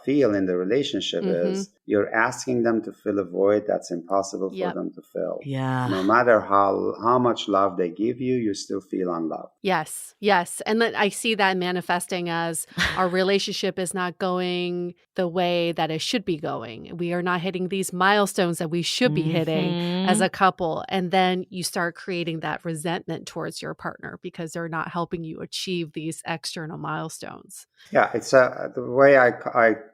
feel in the relationship is you're asking them to fill a void that's impossible for them to fill. Yeah. No matter how much love they give you, you still feel unloved. Yes. And then I see that manifesting as our relationship is not going the way that it should be going. We are not hitting these milestones that we should be hitting as a couple. And then you start creating that resentment towards your partner because they're not helping you achieve these external milestones. Yeah, it's the way I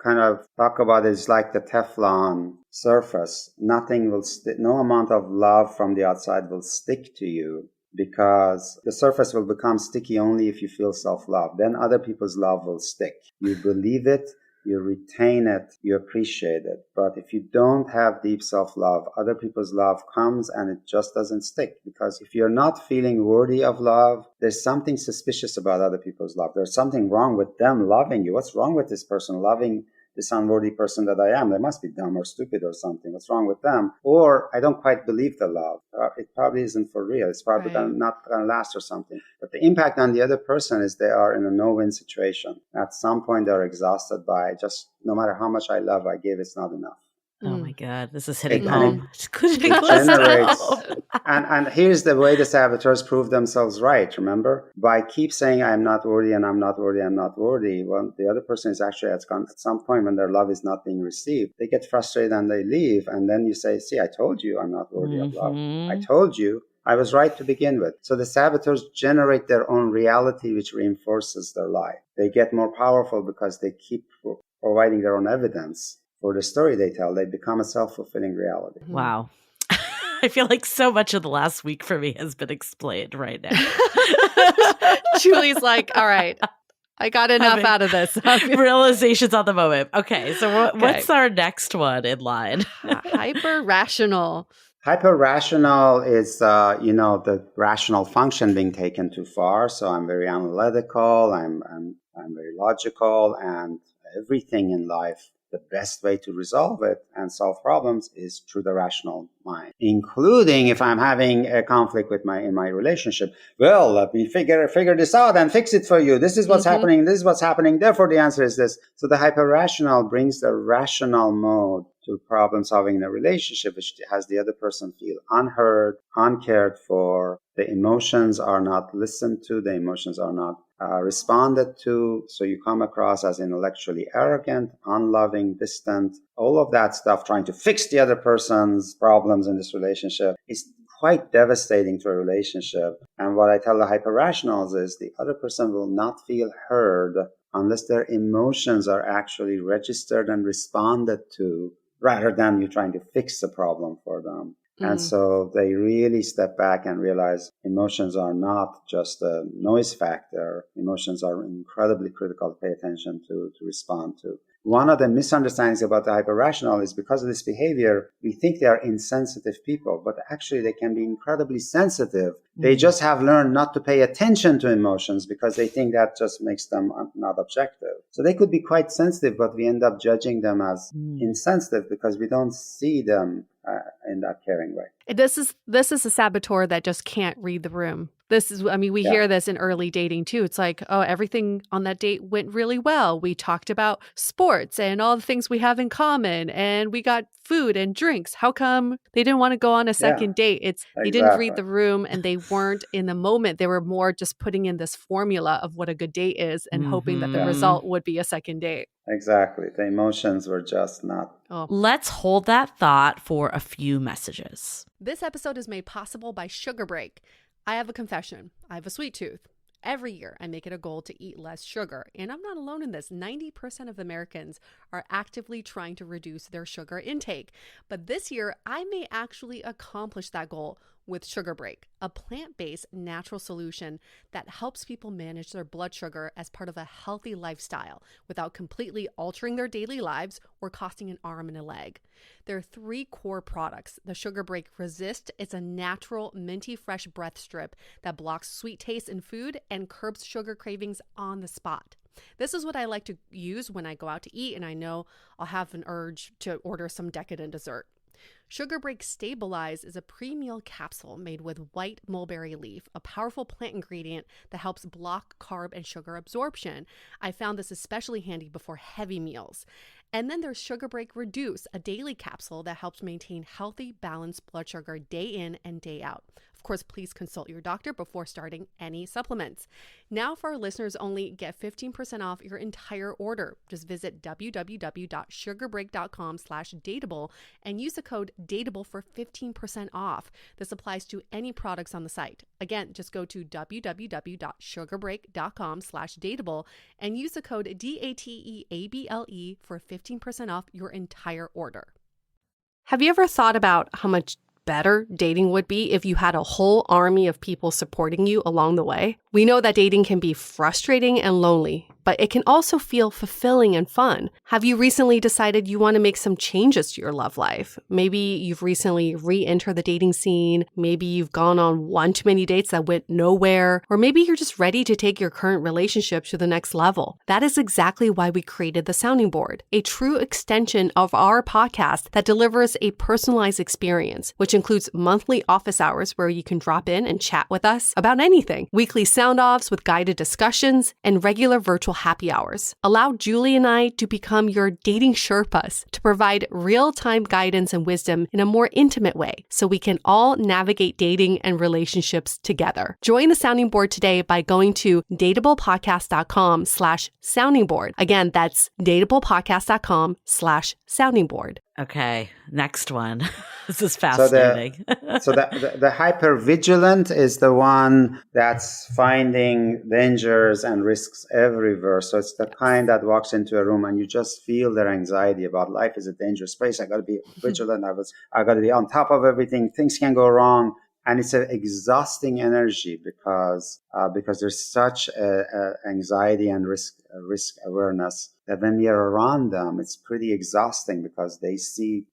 kind of talk about it is like the Teflon surface. Nothing will no amount of love from the outside will stick to you, because the surface will become sticky only if you feel self-love. Then other people's love will stick. You believe it, you retain it, you appreciate it. But if you don't have deep self-love, other people's love comes and it just doesn't stick. Because if you're not feeling worthy of love, there's something suspicious about other people's love. There's something wrong with them loving you. What's wrong with this person loving this unworthy person that I am? They must be dumb or stupid or something. What's wrong with them? Or I don't quite believe the love. It probably isn't for real. It's probably not going to last or something. But the impact on the other person is they are in a no-win situation. At some point, they're exhausted by just no matter how much I love I give, it's not enough. Oh my God, this is hitting And home. it generates, and here's the way the saboteurs prove themselves right, remember? By keep saying, I'm not worthy, and I'm not worthy, I'm not worthy. Well, the other person is actually at some point when their love is not being received, they get frustrated and they leave. And then you say, see, I told you I'm not worthy of love. I told you. I was right to begin with. So the saboteurs generate their own reality, which reinforces their lie. They get more powerful because they keep providing their own evidence for the story they tell. They become a self-fulfilling reality. Wow. I feel like so much of the last week for me has been explained right now. Julie's like, all right, I got enough out of this. Realizations on the moment. Okay, so what's our next one in line? Hyper rational. Hyper rational is, the rational function being taken too far. So I'm very analytical. I'm very logical, and everything in life, the best way to resolve it and solve problems is through the rational mind, including if I'm having a conflict with in my relationship. Well, let me figure this out and fix it for you. This is what's happening. This is what's happening. Therefore, the answer is this. So the hyper-rational brings the rational mode to problem solving in a relationship, which has the other person feel unheard, uncared for. The emotions are not listened to. The emotions are not responded to. So you come across as intellectually arrogant, unloving, distant, all of that stuff, trying to fix the other person's problems in this relationship is quite devastating to a relationship. And what I tell the hyper-rationals is the other person will not feel heard unless their emotions are actually registered and responded to, rather than you trying to fix the problem for them. And so they really step back and realize emotions are not just a noise factor. Emotions are incredibly critical to pay attention to respond to. One of the misunderstandings about the hyper-rational is because of this behavior, we think they are insensitive people, but actually they can be incredibly sensitive. They just have learned not to pay attention to emotions because they think that just makes them not objective. So they could be quite sensitive, but we end up judging them as insensitive because we don't see them in that caring way. This is a saboteur that just can't read the room. We hear this in early dating too. It's like, oh, everything on that date went really well. We talked about sports and all the things we have in common, and we got food and drinks. How come they didn't want to go on a second date? They didn't read the room and they weren't in the moment. They were more just putting in this formula of what a good date is and hoping that the result would be a second date. Exactly. The emotions were just not. Let's hold that thought for a few messages. This episode is made possible by Sugar Break. I have a confession. I have a sweet tooth. Every year, I make it a goal to eat less sugar. And I'm not alone in this. 90% of Americans are actively trying to reduce their sugar intake. But this year, I may actually accomplish that goal with Sugar Break, a plant-based natural solution that helps people manage their blood sugar as part of a healthy lifestyle without completely altering their daily lives or costing an arm and a leg. There are 3 core products. The Sugar Break Resist is a natural, minty fresh breath strip that blocks sweet taste in food and curbs sugar cravings on the spot. This is what I like to use when I go out to eat and I know I'll have an urge to order some decadent dessert. Sugar Break Stabilize is a pre-meal capsule made with white mulberry leaf, a powerful plant ingredient that helps block carb and sugar absorption. I found this especially handy before heavy meals. And then there's Sugar Break Reduce, a daily capsule that helps maintain healthy, balanced blood sugar day in and day out. Of course, please consult your doctor before starting any supplements. Now for our listeners only, get 15% off your entire order. Just visit www.sugarbreak.com/dateable and use the code DATEABLE for 15% off. This applies to any products on the site. Again, just go to www.sugarbreak.com/dateable and use the code DATEABLE for 15% off your entire order. Have you ever thought about how much better dating would be if you had a whole army of people supporting you along the way? We know that dating can be frustrating and lonely, but it can also feel fulfilling and fun. Have you recently decided you want to make some changes to your love life? Maybe you've recently re-entered the dating scene. Maybe you've gone on one too many dates that went nowhere. Or maybe you're just ready to take your current relationship to the next level. That is exactly why we created the Sounding Board, a true extension of our podcast that delivers a personalized experience, which includes monthly office hours where you can drop in and chat with us about anything, weekly sound-offs with guided discussions, and regular virtual happy hours. Allow Julie and I to become your dating Sherpas to provide real-time guidance and wisdom in a more intimate way so we can all navigate dating and relationships together. Join the Sounding Board today by going to dateablepodcast.com/sounding board. Again, that's dateablepodcast.com/sounding board. Okay, next one. This is fascinating. So the Hyper Vigilant is the one that's finding dangers and risks everywhere. So it's the kind that walks into a room and you just feel their anxiety about life is a dangerous place. I got to be vigilant. I got to be on top of everything. Things can go wrong. And it's an exhausting energy because there's such anxiety and risk awareness that when we are around them, it's pretty exhausting because they see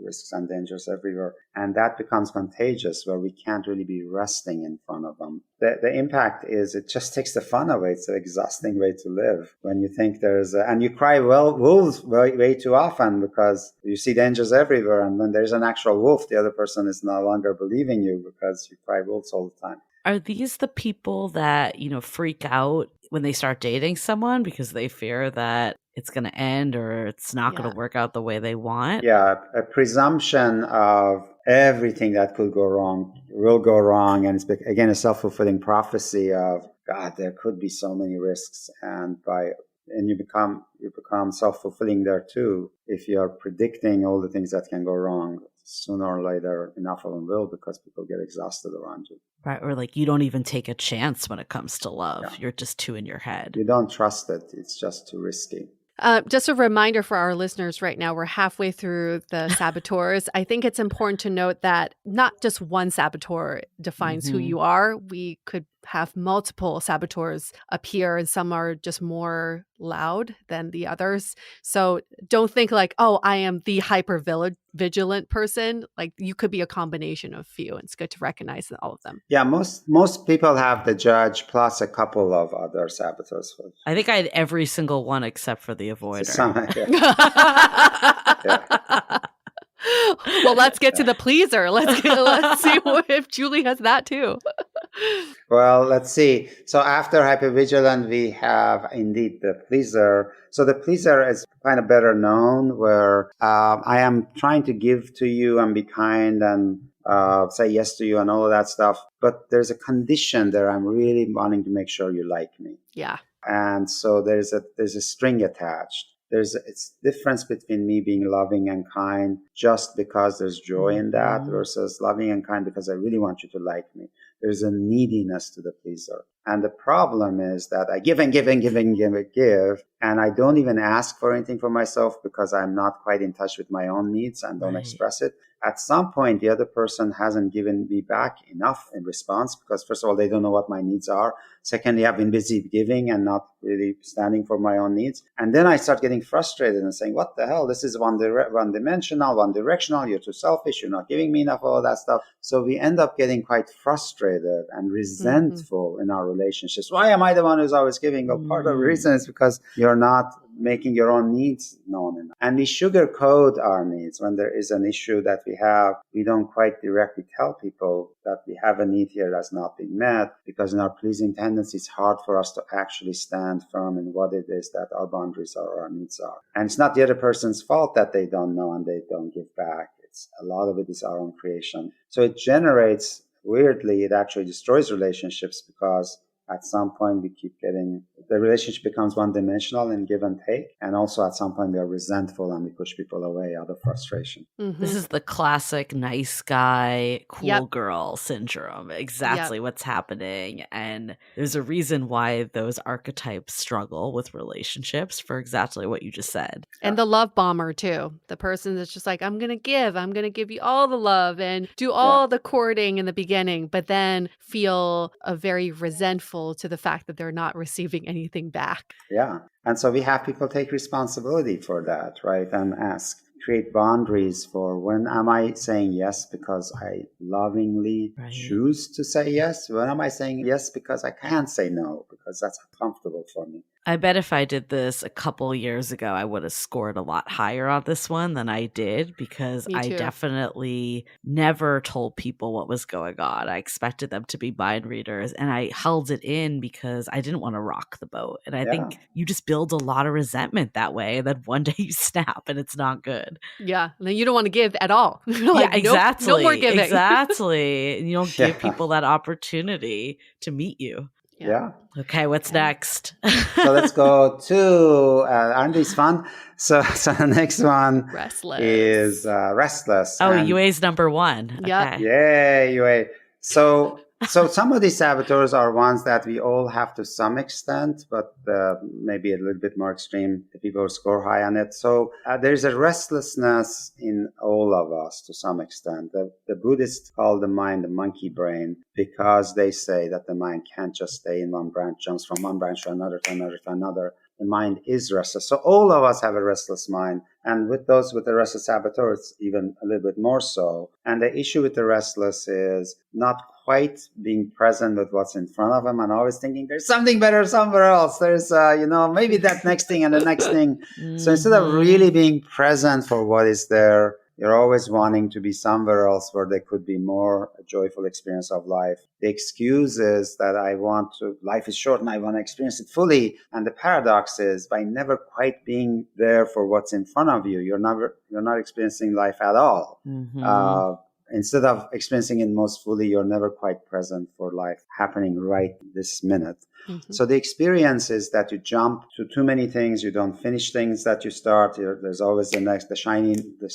risks and dangers everywhere, and that becomes contagious where we can't really be resting in front of them. The impact is it just takes the fun away. It's an exhausting way to live when you think and you cry wolves way too often because you see dangers everywhere, and when there's an actual wolf, the other person is no longer believing you because you cry wolves all the time. Are these the people that, freak out when they start dating someone because they fear that it's going to end or it's not going to work out the way they want? Yeah, a presumption of everything that could go wrong will go wrong. And it's, again, a self-fulfilling prophecy of, God, there could be so many risks. And you become self-fulfilling there too. If you're predicting all the things that can go wrong, sooner or later, enough of them will, because people get exhausted around you. Right. Or you don't even take a chance when it comes to love. Yeah. You're just too in your head. You don't trust it. It's just too risky. Just a reminder for our listeners right now, we're halfway through the Saboteurs. I think it's important to note that not just one saboteur defines who you are. We could have multiple saboteurs appear, and some are just more loud than the others. So don't think I am the hyper vigilant person. You could be a combination of few. It's good to recognize all of them. Yeah, most people have the judge plus a couple of other saboteurs. I think I had every single one except for the avoider. Well, let's get to the pleaser. Let's see if Julie has that too. Well, let's see. So after hypervigilant, we have indeed the pleaser. So the pleaser is kind of better known where I am trying to give to you and be kind and say yes to you and all of that stuff. But there's a condition there. I'm really wanting to make sure you like me. Yeah. And so there's a string attached. It's difference between me being loving and kind just because there's joy in that versus loving and kind because I really want you to like me. There's a neediness to the pleaser. And the problem is that I give and give and give and give and give, and I don't even ask for anything for myself because I'm not quite in touch with my own needs and don't express it. at some point the other person hasn't given me back enough in response, because first of all, they don't know what my needs are. Secondly, I've been busy giving and not really standing for my own needs. And then I start getting frustrated and saying, what the hell? This is one-dimensional, one-directional. You're too selfish. You're not giving me enough of all that stuff. So we end up getting quite frustrated and resentful in our relationships. Why am I the one who's always giving? Well, part of the reason is because you're not making your own needs known enough. And we sugarcoat our needs. When there is an issue that we have, we don't quite directly tell people that we have a need here that's not being met, because in our pleasing tendency, it's hard for us to actually stand firm in what it is that our boundaries are or our needs are. And it's not the other person's fault that they don't know and they don't give back. It's a lot of it is our own creation. So it generates, weirdly, it actually destroys relationships, because at some point we keep getting, the relationship becomes one-dimensional in give and take. And also at some point we are resentful and we push people away out of frustration. This is the classic nice guy, cool girl syndrome. Exactly what's happening. And there's a reason why those archetypes struggle with relationships, for exactly what you just said. And the love bomber too. The person that's just like, I'm going to give you all the love and do all the courting in the beginning, but then feel a very resentful to the fact that they're not receiving anything back. Yeah. And so we have people take responsibility for that, right? And create boundaries for, when am I saying yes because I lovingly choose to say yes? When am I saying yes because I can't say no, because that's uncomfortable for me? I bet if I did this a couple years ago, I would have scored a lot higher on this one than I did, because I definitely never told people what was going on. I expected them to be mind readers, and I held it in because I didn't want to rock the boat. And I think you just build a lot of resentment that way, and then one day you snap and it's not good. Yeah. And then you don't want to give at all. Like, exactly. No more giving. Exactly. And you don't give people that opportunity to meet you. Yeah. Okay, what's next? So let's go to, aren't these fun? So the next one is restless. Oh, UA's number one. Yeah. Okay. Yay, UA. So some of these saboteurs are ones that we all have to some extent, but maybe a little bit more extreme if people score high on it. So there's a restlessness in all of us to some extent. The Buddhists call the mind the monkey brain, because they say that the mind can't just stay in one branch, jumps from one branch to another, to another, to another. The mind is restless. So all of us have a restless mind. And with the restless saboteur, it's even a little bit more so. And the issue with the restless is not quite being present with what's in front of them and always thinking there's something better somewhere else. There's, maybe that next thing and the next thing. So instead of really being present for what is there, you're always wanting to be somewhere else where there could be more a joyful experience of life. The excuse is that life is short and I want to experience it fully. And the paradox is, by never quite being there for what's in front of you, you're not experiencing life at all. Instead of experiencing it most fully, you're never quite present for life happening right this minute. So the experience is that you jump to too many things. You don't finish things that you start. There's always the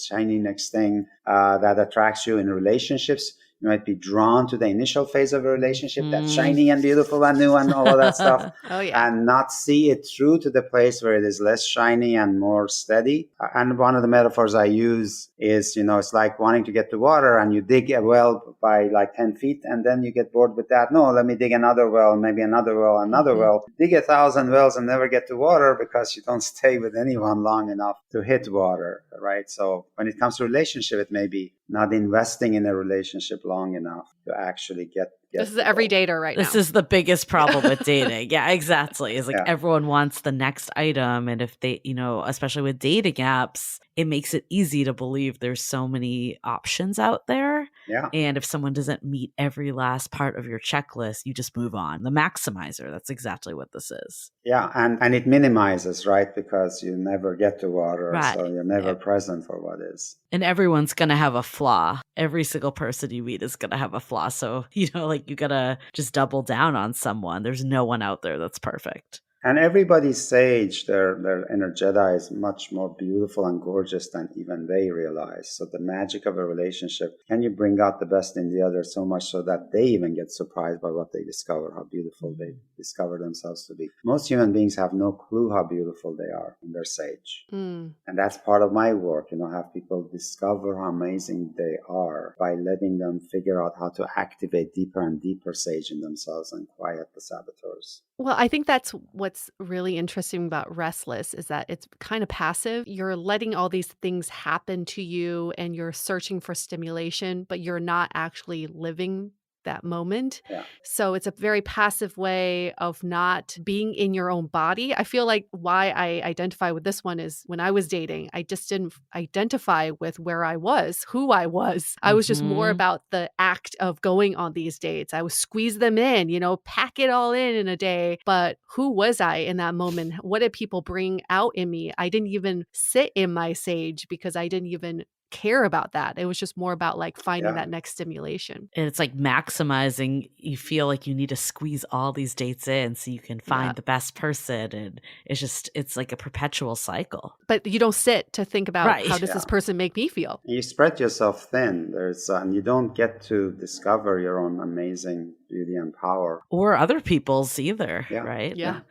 shiny next thing that attracts you in relationships. You might be drawn to the initial phase of a relationship that's shiny and beautiful and new and all of that stuff. And not see it through to the place where it is less shiny and more steady. And one of the metaphors I use is, it's like wanting to get to water and you dig a well by like 10 feet and then you get bored with that. No, let me dig another well, maybe another well, another well. Dig 1,000 wells and never get to water because you don't stay with anyone long enough to hit water, right? So when it comes to relationship, it may be not investing in a relationship long enough to actually get this is every dater right now. This is the biggest problem with dating. Yeah, exactly. It's like everyone wants the next item. And if they, especially with dating apps, it makes it easy to believe there's so many options out there. Yeah. And if someone doesn't meet every last part of your checklist, you just move on. The maximizer, that's exactly what this is. Yeah. And it minimizes, right? Because you never get to water. Right. So you're never present for what is. And everyone's going to have a flaw. Every single person you meet is going to have a flaw. So, you got to just double down on someone. There's no one out there that's perfect. And everybody's sage, their inner Jedi is much more beautiful and gorgeous than even they realize. So the magic of a relationship, can you bring out the best in the other so much so that they even get surprised by what they discover, how beautiful they discover themselves to be. Most human beings have no clue how beautiful they are in their sage. And that's part of my work, have people discover how amazing they are by letting them figure out how to activate deeper and deeper sage in themselves and quiet the saboteurs. Well, I think that's what's really interesting about Restless is that it's kind of passive. You're letting all these things happen to you and you're searching for stimulation, but you're not actually living that moment. Yeah. So it's a very passive way of not being in your own body. I feel like why I identify with this one is when I was dating, I just didn't identify with where I was, who I was. I was just more about the act of going on these dates. I would squeeze them in, pack it all in a day. But who was I in that moment? What did people bring out in me? I didn't even sit in my sage because I didn't even care about that. It was just more about like finding that next stimulation. And it's like maximizing. You feel like you need to squeeze all these dates in so you can find the best person. And it's like a perpetual cycle. But you don't sit to think about how does this person make me feel? You spread yourself thin. And you don't get to discover your own amazing beauty and power. Or other people's either, right? Yeah.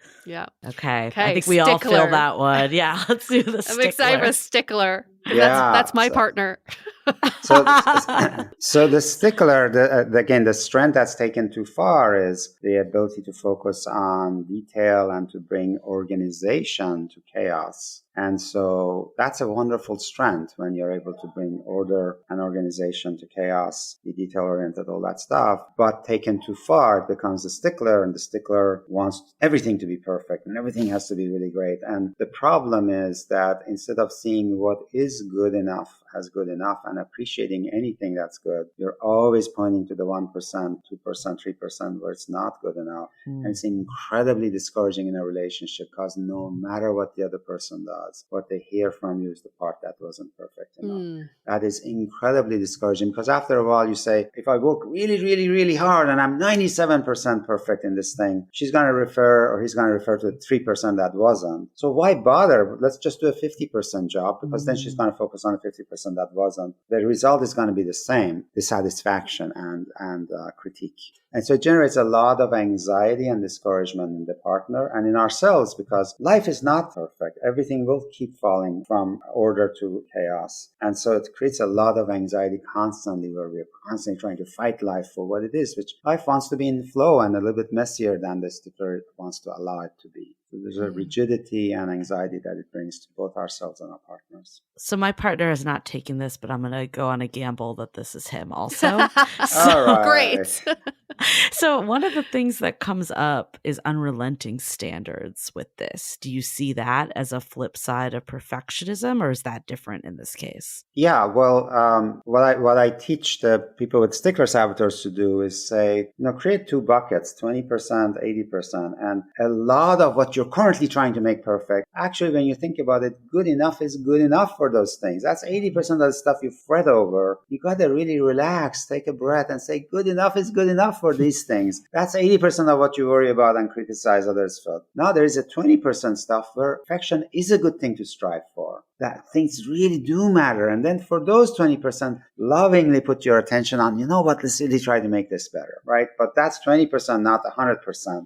Okay. I think we all feel that one. Yeah, let's do the stickler. I'm excited for stickler. That's my partner. So the stickler, again, the strength that's taken too far is the ability to focus on detail and to bring organization to chaos. And so that's a wonderful strength when you're able to bring order and organization to chaos, be detail-oriented, all that stuff. But taken too far, it becomes a stickler, and the stickler wants everything to be perfect and everything has to be really great. And the problem is that instead of seeing what is good enough as good enough and appreciating anything that's good, you're always pointing to the 1%, 2%, 3% where it's not good enough. And it's incredibly discouraging in a relationship because no matter what the other person does, what they hear from you is the part that wasn't perfect enough. That is incredibly discouraging because after a while you say, if I work really, really, really hard and I'm 97% perfect in this thing, he's going to refer to the 3% that wasn't. So why bother? Let's just do a 50% job because then she's going to focus on the 50% that wasn't. The result is going to be the same, dissatisfaction and critique. And so it generates a lot of anxiety and discouragement in the partner and in ourselves because life is not perfect. Everything will keep falling from order to chaos. And so it creates a lot of anxiety constantly where we're constantly trying to fight life for what it is, which life wants to be in flow and a little bit messier than the stickler wants to allow it to be. So there's a rigidity and anxiety that it brings to both ourselves and our partners. So my partner has not taken this, but I'm going to go on a gamble that this is him also. All right. Great. So one of the things that comes up is unrelenting standards with this. Do you see that as a flip side of perfectionism, or is that different in this case? Yeah, well, what I teach the people with stickler saboteurs to do is say, create two buckets, 20%, 80%. And a lot of what you're currently trying to make perfect, actually, when you think about it, good enough is good enough for those things. That's 80% of the stuff you fret over. You got to really relax, take a breath and say, good enough is good enough for these things. That's 80% of what you worry about and criticize others for. Now there is a 20% stuff where perfection is a good thing to strive for. That things really do matter. And then for those 20%, lovingly put your attention on, let's really try to make this better, right? But that's 20%, not 100%.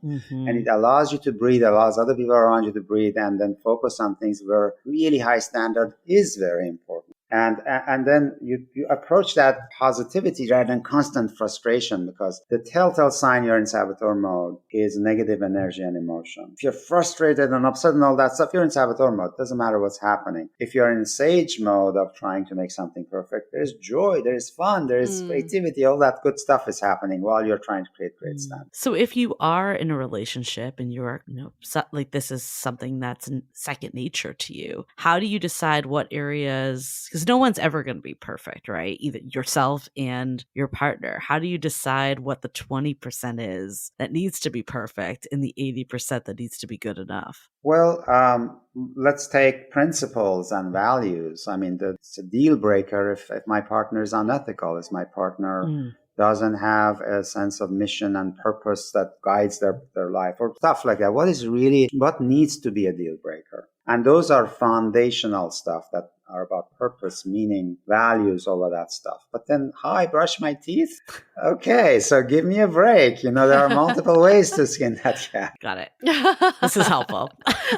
And it allows you to breathe, allows other people around you to breathe, and then focus on things where really high standard is very important. And then you approach that positivity rather than constant frustration, because the telltale sign you're in saboteur mode is negative energy and emotion. If you're frustrated and upset and all that stuff, you're in saboteur mode. It doesn't matter what's happening. If you're in sage mode of trying to make something perfect, there's joy, there's fun, there's creativity, all that good stuff is happening while you're trying to create great standards. So if you are in a relationship and you're, like this is something that's second nature to you, how do you decide what areas, because no one's ever going to be perfect, right? Either yourself and your partner. How do you decide what the 20% is that needs to be perfect and the 80% that needs to be good enough? Well, let's take principles and values. I mean, it's a deal breaker if my partner is unethical. Is my partner doesn't have a sense of mission and purpose that guides their life or stuff like that. What needs to be a deal breaker? And those are foundational stuff that are about purpose, meaning, values, all of that stuff. But then how I brush my teeth? Okay, so give me a break. There are multiple ways to skin that cat. Got it. This is helpful.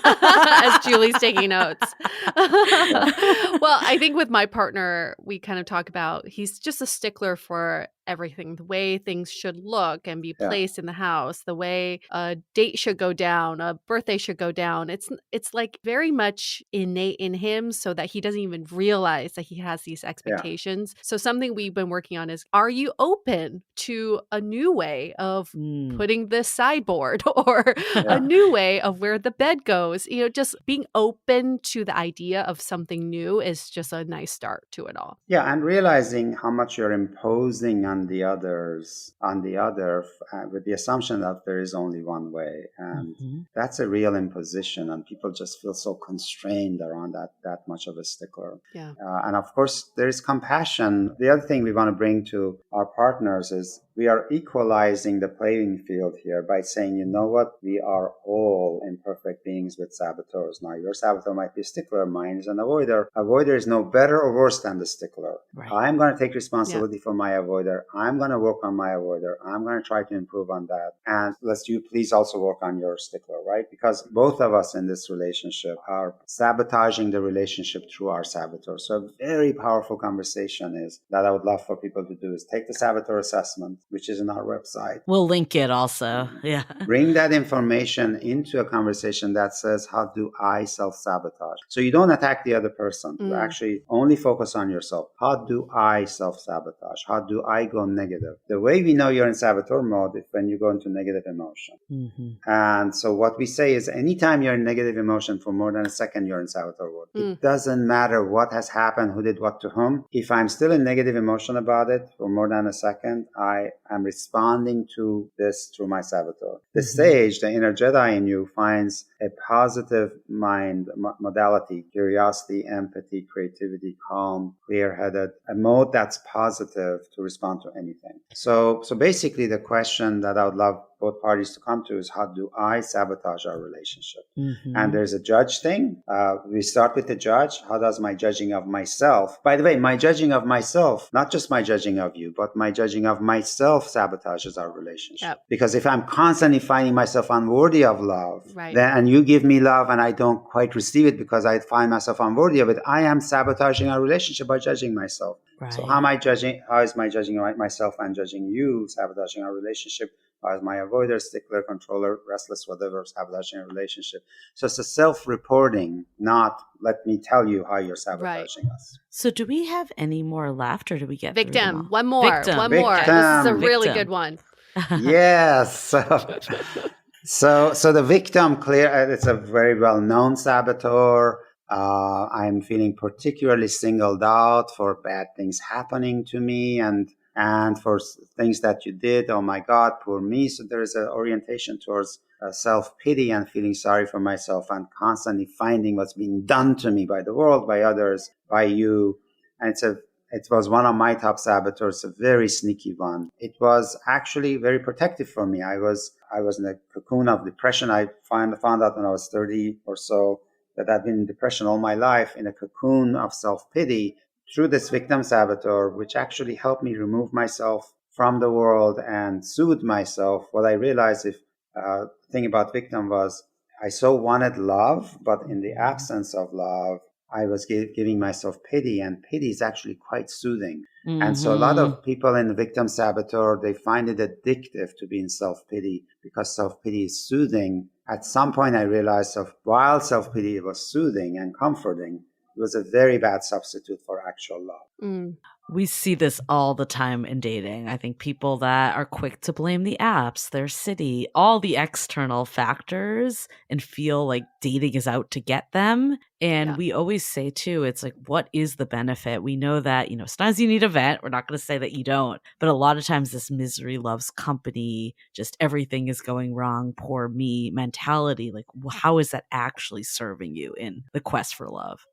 As Julie's taking notes. Well, I think with my partner, we kind of talk about he's just a stickler for everything, the way things should look and be placed in the house, the way a date should go down, a birthday should go down. It's like very much innate in him so that he doesn't even realize that he has these expectations. So something we've been working on is, are you open to a new way of putting this sideboard or a new way of where the bed goes? Just being open to the idea of something new is just a nice start to it all. Yeah, and realizing how much you're imposing on the other, with the assumption that there is only one way. And that's a real imposition, and people just feel so constrained around that much of a stickler. Yeah. And of course, there is compassion. The other thing we want to bring to our partners is we are equalizing the playing field here by saying, you know what, we are all imperfect beings with saboteurs. Now, your saboteur might be a stickler, mine is an avoider. Avoider is no better or worse than the stickler. Right. I'm going to take responsibility for my avoider. I'm going to work on my avoider. I'm going to try to improve on that. And you please also work on your stickler, right? Because both of us in this relationship are sabotaging the relationship through our saboteur. So a very powerful conversation is that I would love for people to do is take the Saboteur Assessment, which is on our website. We'll link it also. Yeah. Bring that information into a conversation that says, how do I self-sabotage? So you don't attack the other person. You actually only focus on yourself. How do I self-sabotage? How do I go negative? The way we know you're in saboteur mode is when you go into negative emotion. And so what we say is anytime you're in negative emotion for more than a second, you're in saboteur mode. It doesn't matter what has happened, who did what to whom. If I'm still in negative emotion about it for more than a second, I am responding to this through my saboteur. The sage, the inner Jedi in you, finds a positive mind modality, curiosity, empathy, creativity, calm, clear-headed, a mode that's positive to respond to anything. So basically the question that I would love both parties to come to is, how do I sabotage our relationship? And there's a judge thing. We start with the judge. How does my judging of myself, by the way, my judging of myself, not just my judging of you, but my judging of myself sabotages our relationship. Because if I'm constantly finding myself unworthy of love, and you give me love and I don't quite receive it because I find myself unworthy of it, I am sabotaging our relationship by judging myself. Right. So how is my judging myself and judging you sabotaging our relationship? How is my avoider, stickler, controller, restless, whatever, sabotaging a relationship? So it's a self-reporting, not let me tell you how you're sabotaging us. So do we have any more left, or do we get victim? One more. Victim. One more. This is a really good one. Yes. So the victim, it's a very well-known saboteur. I'm feeling particularly singled out for bad things happening to me and for things that you did. Oh my God, poor me. So there's an orientation towards self-pity and feeling sorry for myself and constantly finding what's being done to me by the world, by others, by you. And it was one of my top saboteurs, a very sneaky one. It was actually very protective for me. I was in a cocoon of depression. I found out when I was 30 or so that I'd been in depression all my life, in a cocoon of self-pity, through this victim saboteur, which actually helped me remove myself from the world and soothe myself. What I realized, the thing about victim was I so wanted love, but in the absence of love, I was giving myself pity, and pity is actually quite soothing. And so a lot of people in the victim saboteur, they find it addictive to be in self-pity because self-pity is soothing. At some point, I realized while self-pity was soothing and comforting, it was a very bad substitute for actual love. We see this all the time in dating. I think people that are quick to blame the apps, their city, all the external factors, and feel like dating is out to get them. And we always say too, it's like, what is the benefit? We know that, sometimes you need a vent. We're not going to say that you don't. But a lot of times this misery loves company, just everything is going wrong, poor me mentality. Like, how is that actually serving you in the quest for love?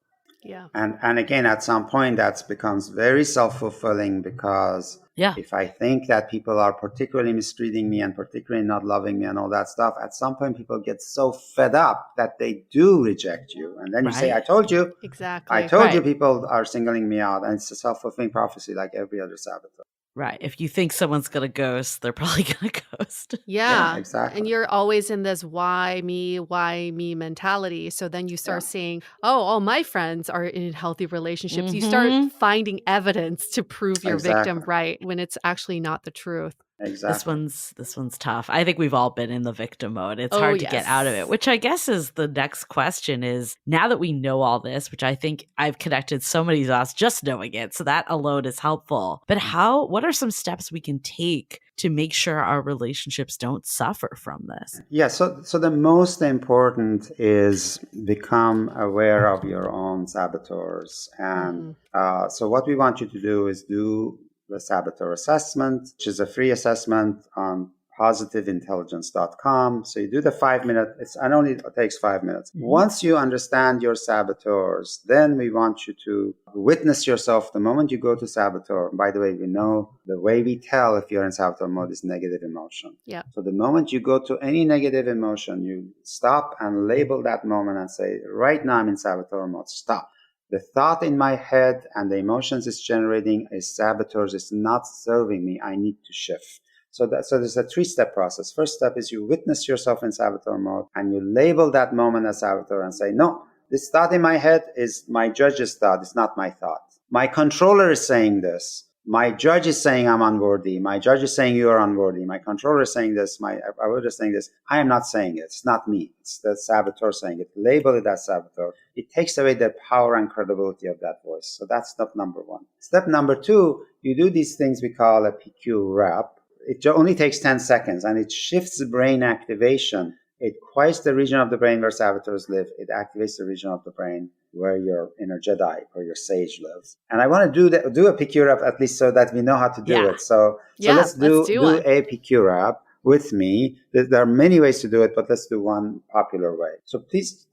Yeah. And again, at some point, that becomes very self-fulfilling because Yeah. if I think that people are particularly mistreating me and particularly not loving me and all that stuff, at some point people get so fed up that they do reject you. And then you say, Right. I Exactly. told you Right. people are singling me out. And it's a self-fulfilling prophecy like every other saboteur. Right. If you think someone's going to ghost, they're probably going to ghost. Yeah. Exactly. And you're always in this why me mentality. So then you start saying, oh, all my friends are in healthy relationships. You start Mhm. finding evidence to prove your victim Exactly. right when it's actually not the truth. Exactly. This one's tough. I think we've all been in the victim mode. It's Oh, hard to get out of it, yes. which I guess is the next question is now that we know all this, which I think I've connected so many dots just knowing it. So that alone is helpful. But what are some steps we can take to make sure our relationships don't suffer from this? Yeah, so the most important is become aware of your own saboteurs. And so what we want you to do is do the Saboteur Assessment, which is a free assessment on positiveintelligence.com. So you do the 5 minute, it only takes 5 minutes. Once you understand your saboteurs, then we want you to witness yourself the moment you go to saboteur. By the way, we know the way we tell if you're in saboteur mode is negative emotion. Yeah. So the moment you go to any negative emotion, you stop and label that moment and say, right now I'm in saboteur mode, stop. The thought in my head and the emotions it's generating is saboteurs. It's not serving me. I need to shift. So there's a 3-step process. First step is you witness yourself in saboteur mode and you label that moment as saboteur and say, no, this thought in my head is my judge's thought. It's not my thought. My controller is saying this. My judge is saying I'm unworthy. My judge is saying you are unworthy. My controller is saying this. My auditor is saying this. I am not saying it. It's not me. It's the saboteur saying it. Label it as saboteur. It takes away the power and credibility of that voice. So that's step number 1. Step number 2, you do these things we call a PQ rep. It only takes 10 seconds and it shifts brain activation. It quiets the region of the brain where saboteurs live. It activates the region of the brain where your inner Jedi or your sage lives. And I want to do a PQ rep at least so that we know how to do it. So let's do one. a PQ rep with me. There are many ways to do it, but let's do one popular way. So please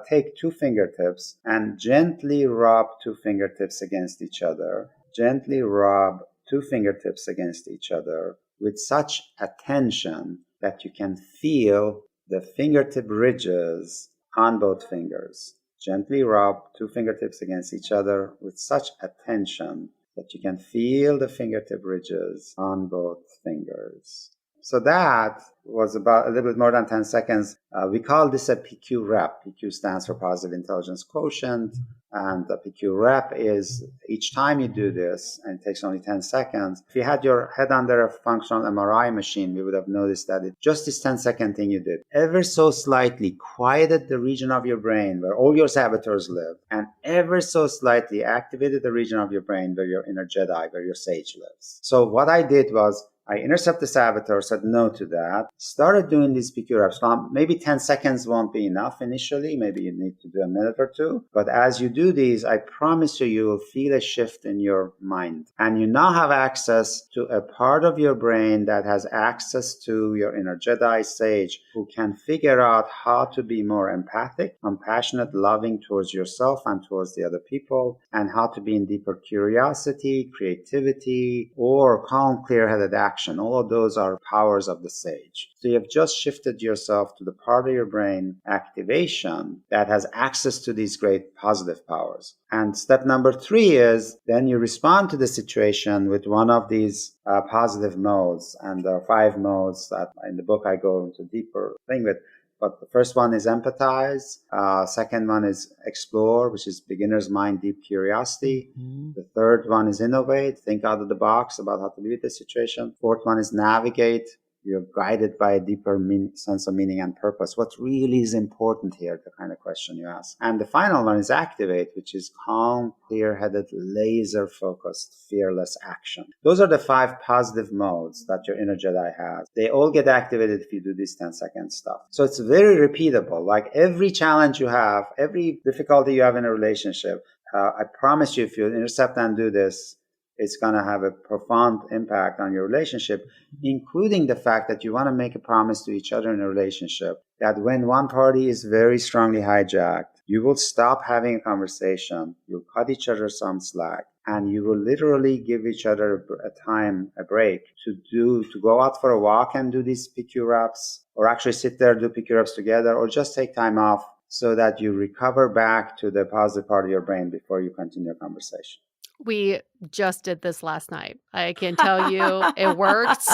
take 2 fingertips and gently rub 2 fingertips against each other. Gently rub 2 fingertips against each other with such attention that you can feel the fingertip ridges on both fingers. Gently rub 2 fingertips against each other with such attention that you can feel the fingertip ridges on both fingers. So that was about a little bit more than 10 seconds. We call this a PQ rep. PQ stands for Positive Intelligence Quotient. And the PQ rep is each time you do this, and it takes only 10 seconds. If you had your head under a functional MRI machine, we would have noticed that just this 10-second thing you did ever so slightly quieted the region of your brain where all your saboteurs live, and ever so slightly activated the region of your brain where your inner Jedi, where your sage lives. So what I did was I intercepted the saboteur, said no to that, started doing these PQ reps. Now, maybe 10 seconds won't be enough initially. Maybe you need to do a minute or 2. But as you do these, I promise you will feel a shift in your mind. And you now have access to a part of your brain that has access to your inner Jedi sage who can figure out how to be more empathic, compassionate, loving towards yourself and towards the other people, and how to be in deeper curiosity, creativity, or calm, clear-headed action. All of those are powers of the sage. So you have just shifted yourself to the part of your brain activation that has access to these great positive powers. And step number 3 is then you respond to the situation with one of these positive modes. And there are 5 modes that in the book I go into deeper thing with. But the first one is empathize. Second one is explore, which is beginner's mind, deep curiosity. The third one is innovate, think out of the box about how to deal with the situation. Fourth one is navigate. You're guided by a deeper sense of meaning and purpose. What really is important here, the kind of question you ask. And the final one is activate, which is calm, clear-headed, laser-focused, fearless action. Those are the 5 positive modes that your inner Jedi has. They all get activated if you do this 10-second stuff. So it's very repeatable. Like every challenge you have, every difficulty you have in a relationship, I promise you, if you intercept and do this, it's going to have a profound impact on your relationship, including the fact that you want to make a promise to each other in a relationship that when one party is very strongly hijacked, You will stop having a conversation. You'll cut each other some slack. And you will literally give each other a break to go out for a walk and do these PQ reps, or actually sit there, do PQ reps together, or just take time off so that you recover back to the positive part of your brain before you continue a conversation. We just did this last night. I can tell you it worked.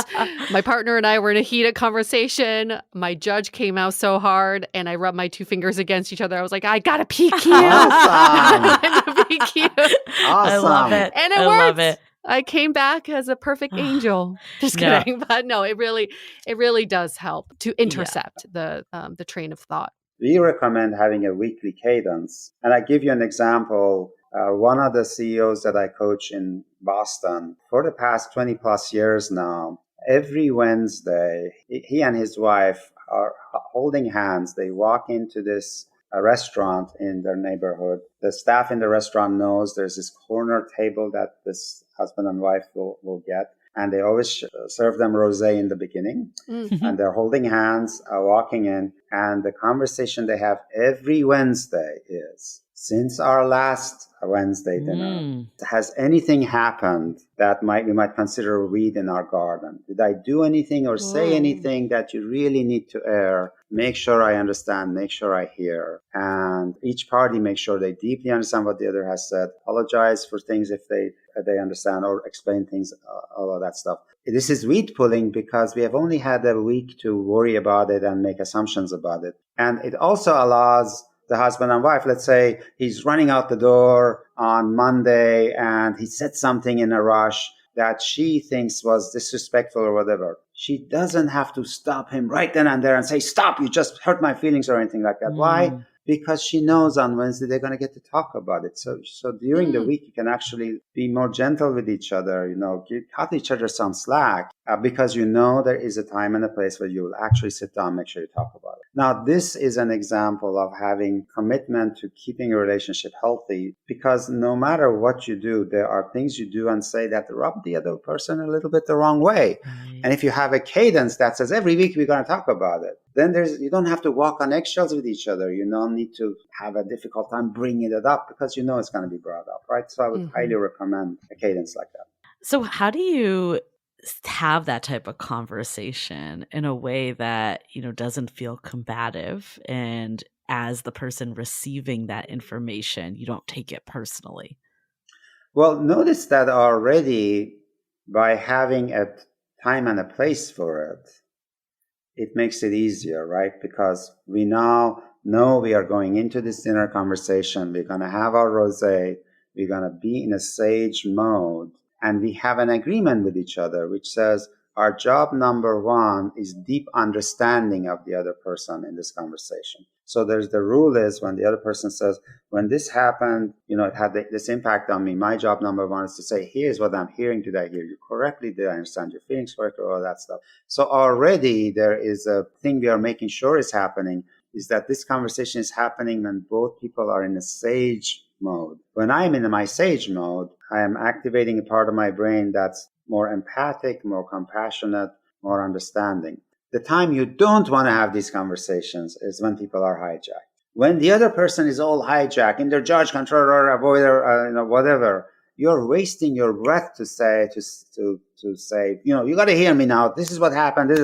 My partner and I were in a heated conversation. My judge came out so hard and I rubbed my two fingers against each other. I was like, I got a PQ. Awesome. PQ. I love it. And it I worked. love it. I came back as a perfect angel. Just No. kidding. But no, it really does help to intercept the train of thought. We recommend having a weekly cadence. And I give you an example. One of the CEOs that I coach in Boston for the past 20 plus years now, every Wednesday, he and his wife are holding hands. They walk into this restaurant in their neighborhood. The staff in the restaurant knows there's this corner table that this husband and wife will get. And they always serve them rosé in the beginning. Mm-hmm. And they're holding hands, walking in. And the conversation they have every Wednesday is, since our last Wednesday dinner, has anything happened that we might consider a weed in our garden? Did I do anything or say anything that you really need to air? Make sure I understand, make sure I hear. And each party make sure they deeply understand what the other has said, apologize for things if they understand, or explain things, all of that stuff. This is weed pulling because we have only had a week to worry about it and make assumptions about it. And it also allows the husband and wife, let's say he's running out the door on Monday and he said something in a rush that she thinks was disrespectful or whatever. She doesn't have to stop him right then and there and say, stop, you just hurt my feelings or anything like that. Why? Because she knows on Wednesday they're going to get to talk about it. So during the week, you can actually be more gentle with each other, cut each other some slack, because there is a time and a place where you will actually sit down and make sure you talk about it. Now, this is an example of having commitment to keeping a relationship healthy, because no matter what you do, there are things you do and say that rub the other person a little bit the wrong way. Right. And if you have a cadence that says every week we're going to talk about it, then you don't have to walk on eggshells with each other. You don't need to have a difficult time bringing it up because it's going to be brought up, right? So I would highly recommend a cadence like that. So how do you have that type of conversation in a way that, doesn't feel combative, and as the person receiving that information, you don't take it personally? Well, notice that already by having a time and a place for it makes it easier, right? Because we now know we are going into this dinner conversation. We're going to have our rosé. We're going to be in a sage mode. And we have an agreement with each other, which says our job number one is deep understanding of the other person in this conversation. So the rule is when the other person says, when this happened, it had this impact on me. My job number one is to say, here's what I'm hearing. Did I hear you correctly? Did I understand your feelings correctly? All that stuff. So already there is a thing we are making sure is happening, is that this conversation is happening when both people are in a sage mode. When I'm in my sage mode, I am activating a part of my brain that's more empathic, more compassionate, more understanding. The time you don't want to have these conversations is when people are hijacked. When the other person is all hijacked, in their judge, controller, avoider, whatever, you're wasting your breath to say, you got to hear me now. This is what happened.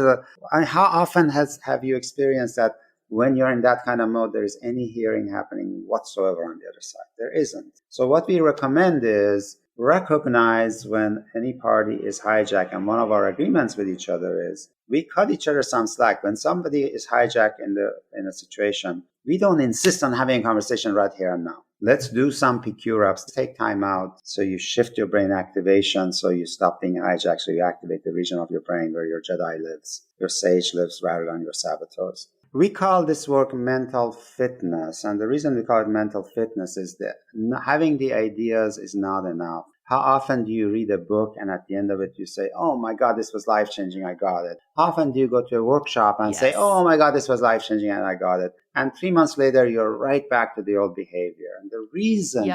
How often have you experienced that when you're in that kind of mode, there is any hearing happening whatsoever on the other side? There isn't. So what we recommend is recognize when any party is hijacked. And one of our agreements with each other is we cut each other some slack. When somebody is hijacked in a situation, we don't insist on having a conversation right here and now. Let's do some PQ reps. Take time out so you shift your brain activation, so you stop being hijacked, so you activate the region of your brain where your Jedi lives, your sage lives, rather than your saboteurs. We call this work mental fitness. And the reason we call it mental fitness is that having the ideas is not enough. How often do you read a book and at the end of it you say, oh my God, this was life-changing, I got it? How often do you go to a workshop and say, oh my God, this was life-changing and I got it? And 3 months later, you're right back to the old behavior. And the reason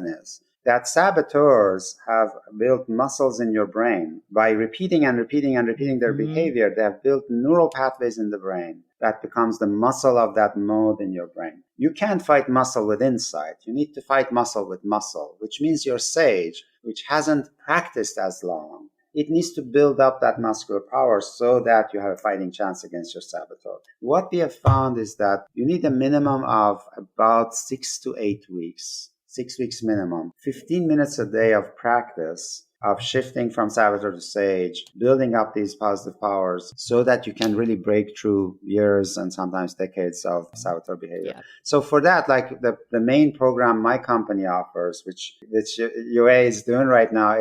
is that saboteurs have built muscles in your brain. By repeating and repeating and repeating their behavior, they have built neural pathways in the brain that becomes the muscle of that mode in your brain. you can't fight muscle with insight. You need to fight muscle with muscle, which means your sage, which hasn't practiced as long, it needs to build up that muscular power so that you have a fighting chance against your saboteur. What we have found is that you need a minimum of about 6 to 8 weeks, 6 weeks minimum, 15 minutes a day of practice of shifting from saboteur to sage, building up these positive powers so that you can really break through years and sometimes decades of saboteur behavior. Yeah. So for that, like the main program my company offers, which UA is doing right now,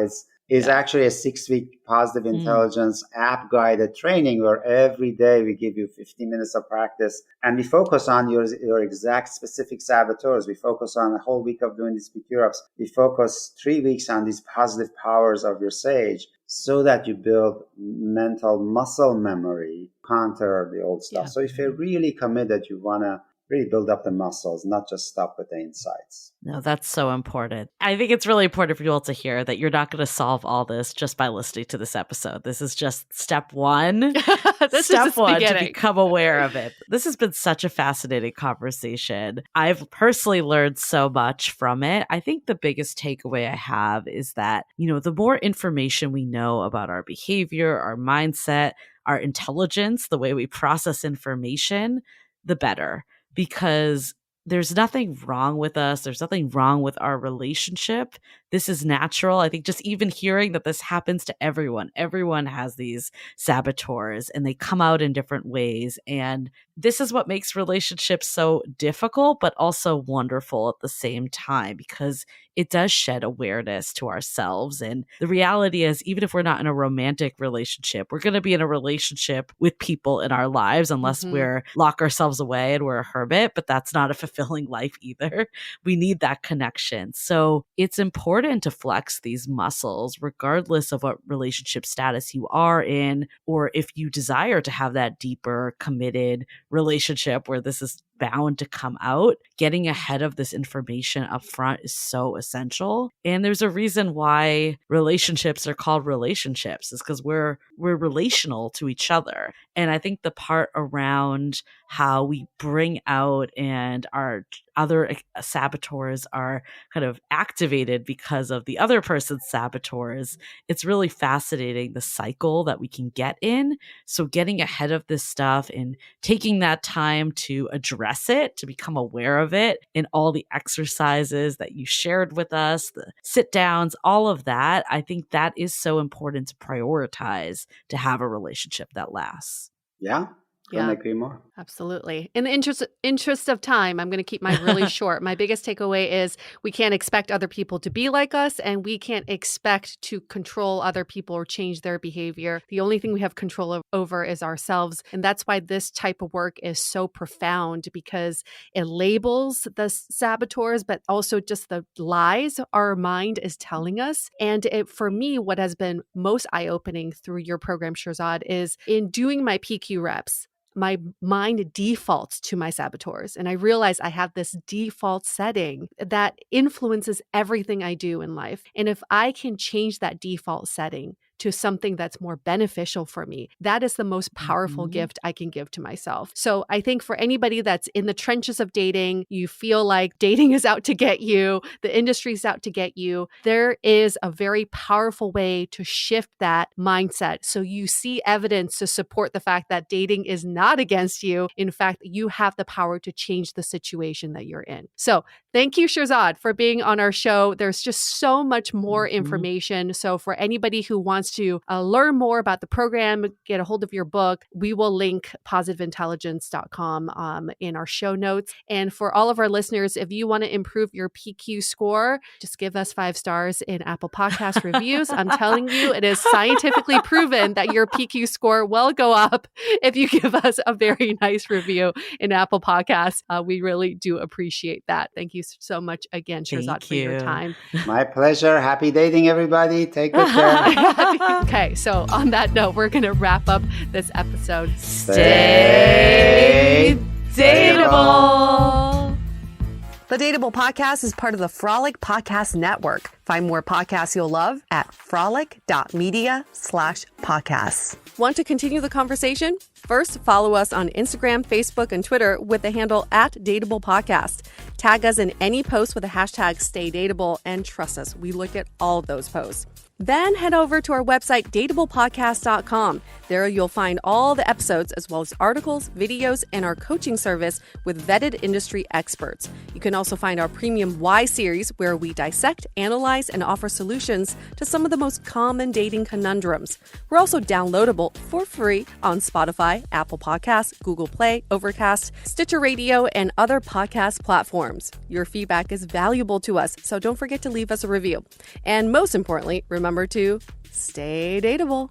is actually a 6-week positive intelligence app-guided training where every day we give you 15 minutes of practice and we focus on your exact specific saboteurs. We focus on a whole week of doing these PQ-ups. We focus 3 weeks on these positive powers of your sage so that you build mental muscle memory, counter the old stuff. Yeah. So if you're really committed, you want to really build up the muscles, not just stop with the insights. No, that's so important. I think it's really important for you all to hear that you're not going to solve all this just by listening to this episode. This is just step one. This step is the one beginning. to become aware of it. This has been such a fascinating conversation. I've personally learned so much from it. I think the biggest takeaway I have is that, the more information we know about our behavior, our mindset, our intelligence, the way we process information, the better. Because there's nothing wrong with us. There's nothing wrong with our relationship. This is natural. I think just even hearing that this happens to everyone. Everyone has these saboteurs and they come out in different ways. And this is what makes relationships so difficult, but also wonderful at the same time, because it does shed awareness to ourselves. And the reality is, even if we're not in a romantic relationship, we're going to be in a relationship with people in our lives unless we're lock ourselves away and we're a hermit, but that's not a fulfilling life either. We need that connection. So it's important to flex these muscles regardless of what relationship status you are in, or if you desire to have that deeper, committed relationship where this is bound to come out. Getting ahead of this information up front is so essential. And there's a reason why relationships are called relationships, is because we're relational to each other. And I think the part around how we bring out and our other saboteurs are kind of activated because of the other person's saboteurs, it's really fascinating the cycle that we can get in. So getting ahead of this stuff and taking that time to address it, to become aware of it, and all the exercises that you shared with us, the sit downs, all of that, I think that is so important to prioritize to have a relationship that lasts. Yeah. Couldn't agree more. Absolutely. In the interest of time, I'm going to keep mine really short. My biggest takeaway is we can't expect other people to be like us, and we can't expect to control other people or change their behavior. The only thing we have control over is ourselves. And that's why this type of work is so profound, because it labels the saboteurs, but also just the lies our mind is telling us. And for me, what has been most eye-opening through your program, Shirzad, is in doing my PQ reps, my mind defaults to my saboteurs. And I realize I have this default setting that influences everything I do in life. And if I can change that default setting to something that's more beneficial for me, that is the most powerful gift I can give to myself. So I think for anybody that's in the trenches of dating, you feel like dating is out to get you, the industry's out to get you, there is a very powerful way to shift that mindset. So you see evidence to support the fact that dating is not against you. In fact, you have the power to change the situation that you're in. So thank you, Shirzad, for being on our show. There's just so much more information. So for anybody who wants to learn more about the program, get a hold of your book, we will link positiveintelligence.com in our show notes. And for all of our listeners, if you want to improve your PQ score, just give us 5 stars in Apple Podcast reviews. I'm telling you, it is scientifically proven that your PQ score will go up if you give us a very nice review in Apple Podcasts. We really do appreciate that. Thank you so much again, Shirzad, for your time. My pleasure. Happy dating, everybody. Take good care. Okay, so on that note, we're going to wrap up this episode. Stay dateable. The Dateable Podcast is part of the Frolic Podcast Network. Find more podcasts you'll love at frolic.media/podcasts. Want to continue the conversation? First, follow us on Instagram, Facebook, and Twitter with the handle @DateablePodcast. Tag us in any post with the hashtag StayDateable, and trust us, we look at all of those posts. Then head over to our website, dateablepodcast.com. There you'll find all the episodes as well as articles, videos, and our coaching service with vetted industry experts. You can also find our premium Why series where we dissect, analyze, and offer solutions to some of the most common dating conundrums. We're also downloadable for free on Spotify, Apple Podcasts, Google Play, Overcast, Stitcher Radio, and other podcast platforms. Your feedback is valuable to us, so don't forget to leave us a review. And most importantly, remember to stay dateable.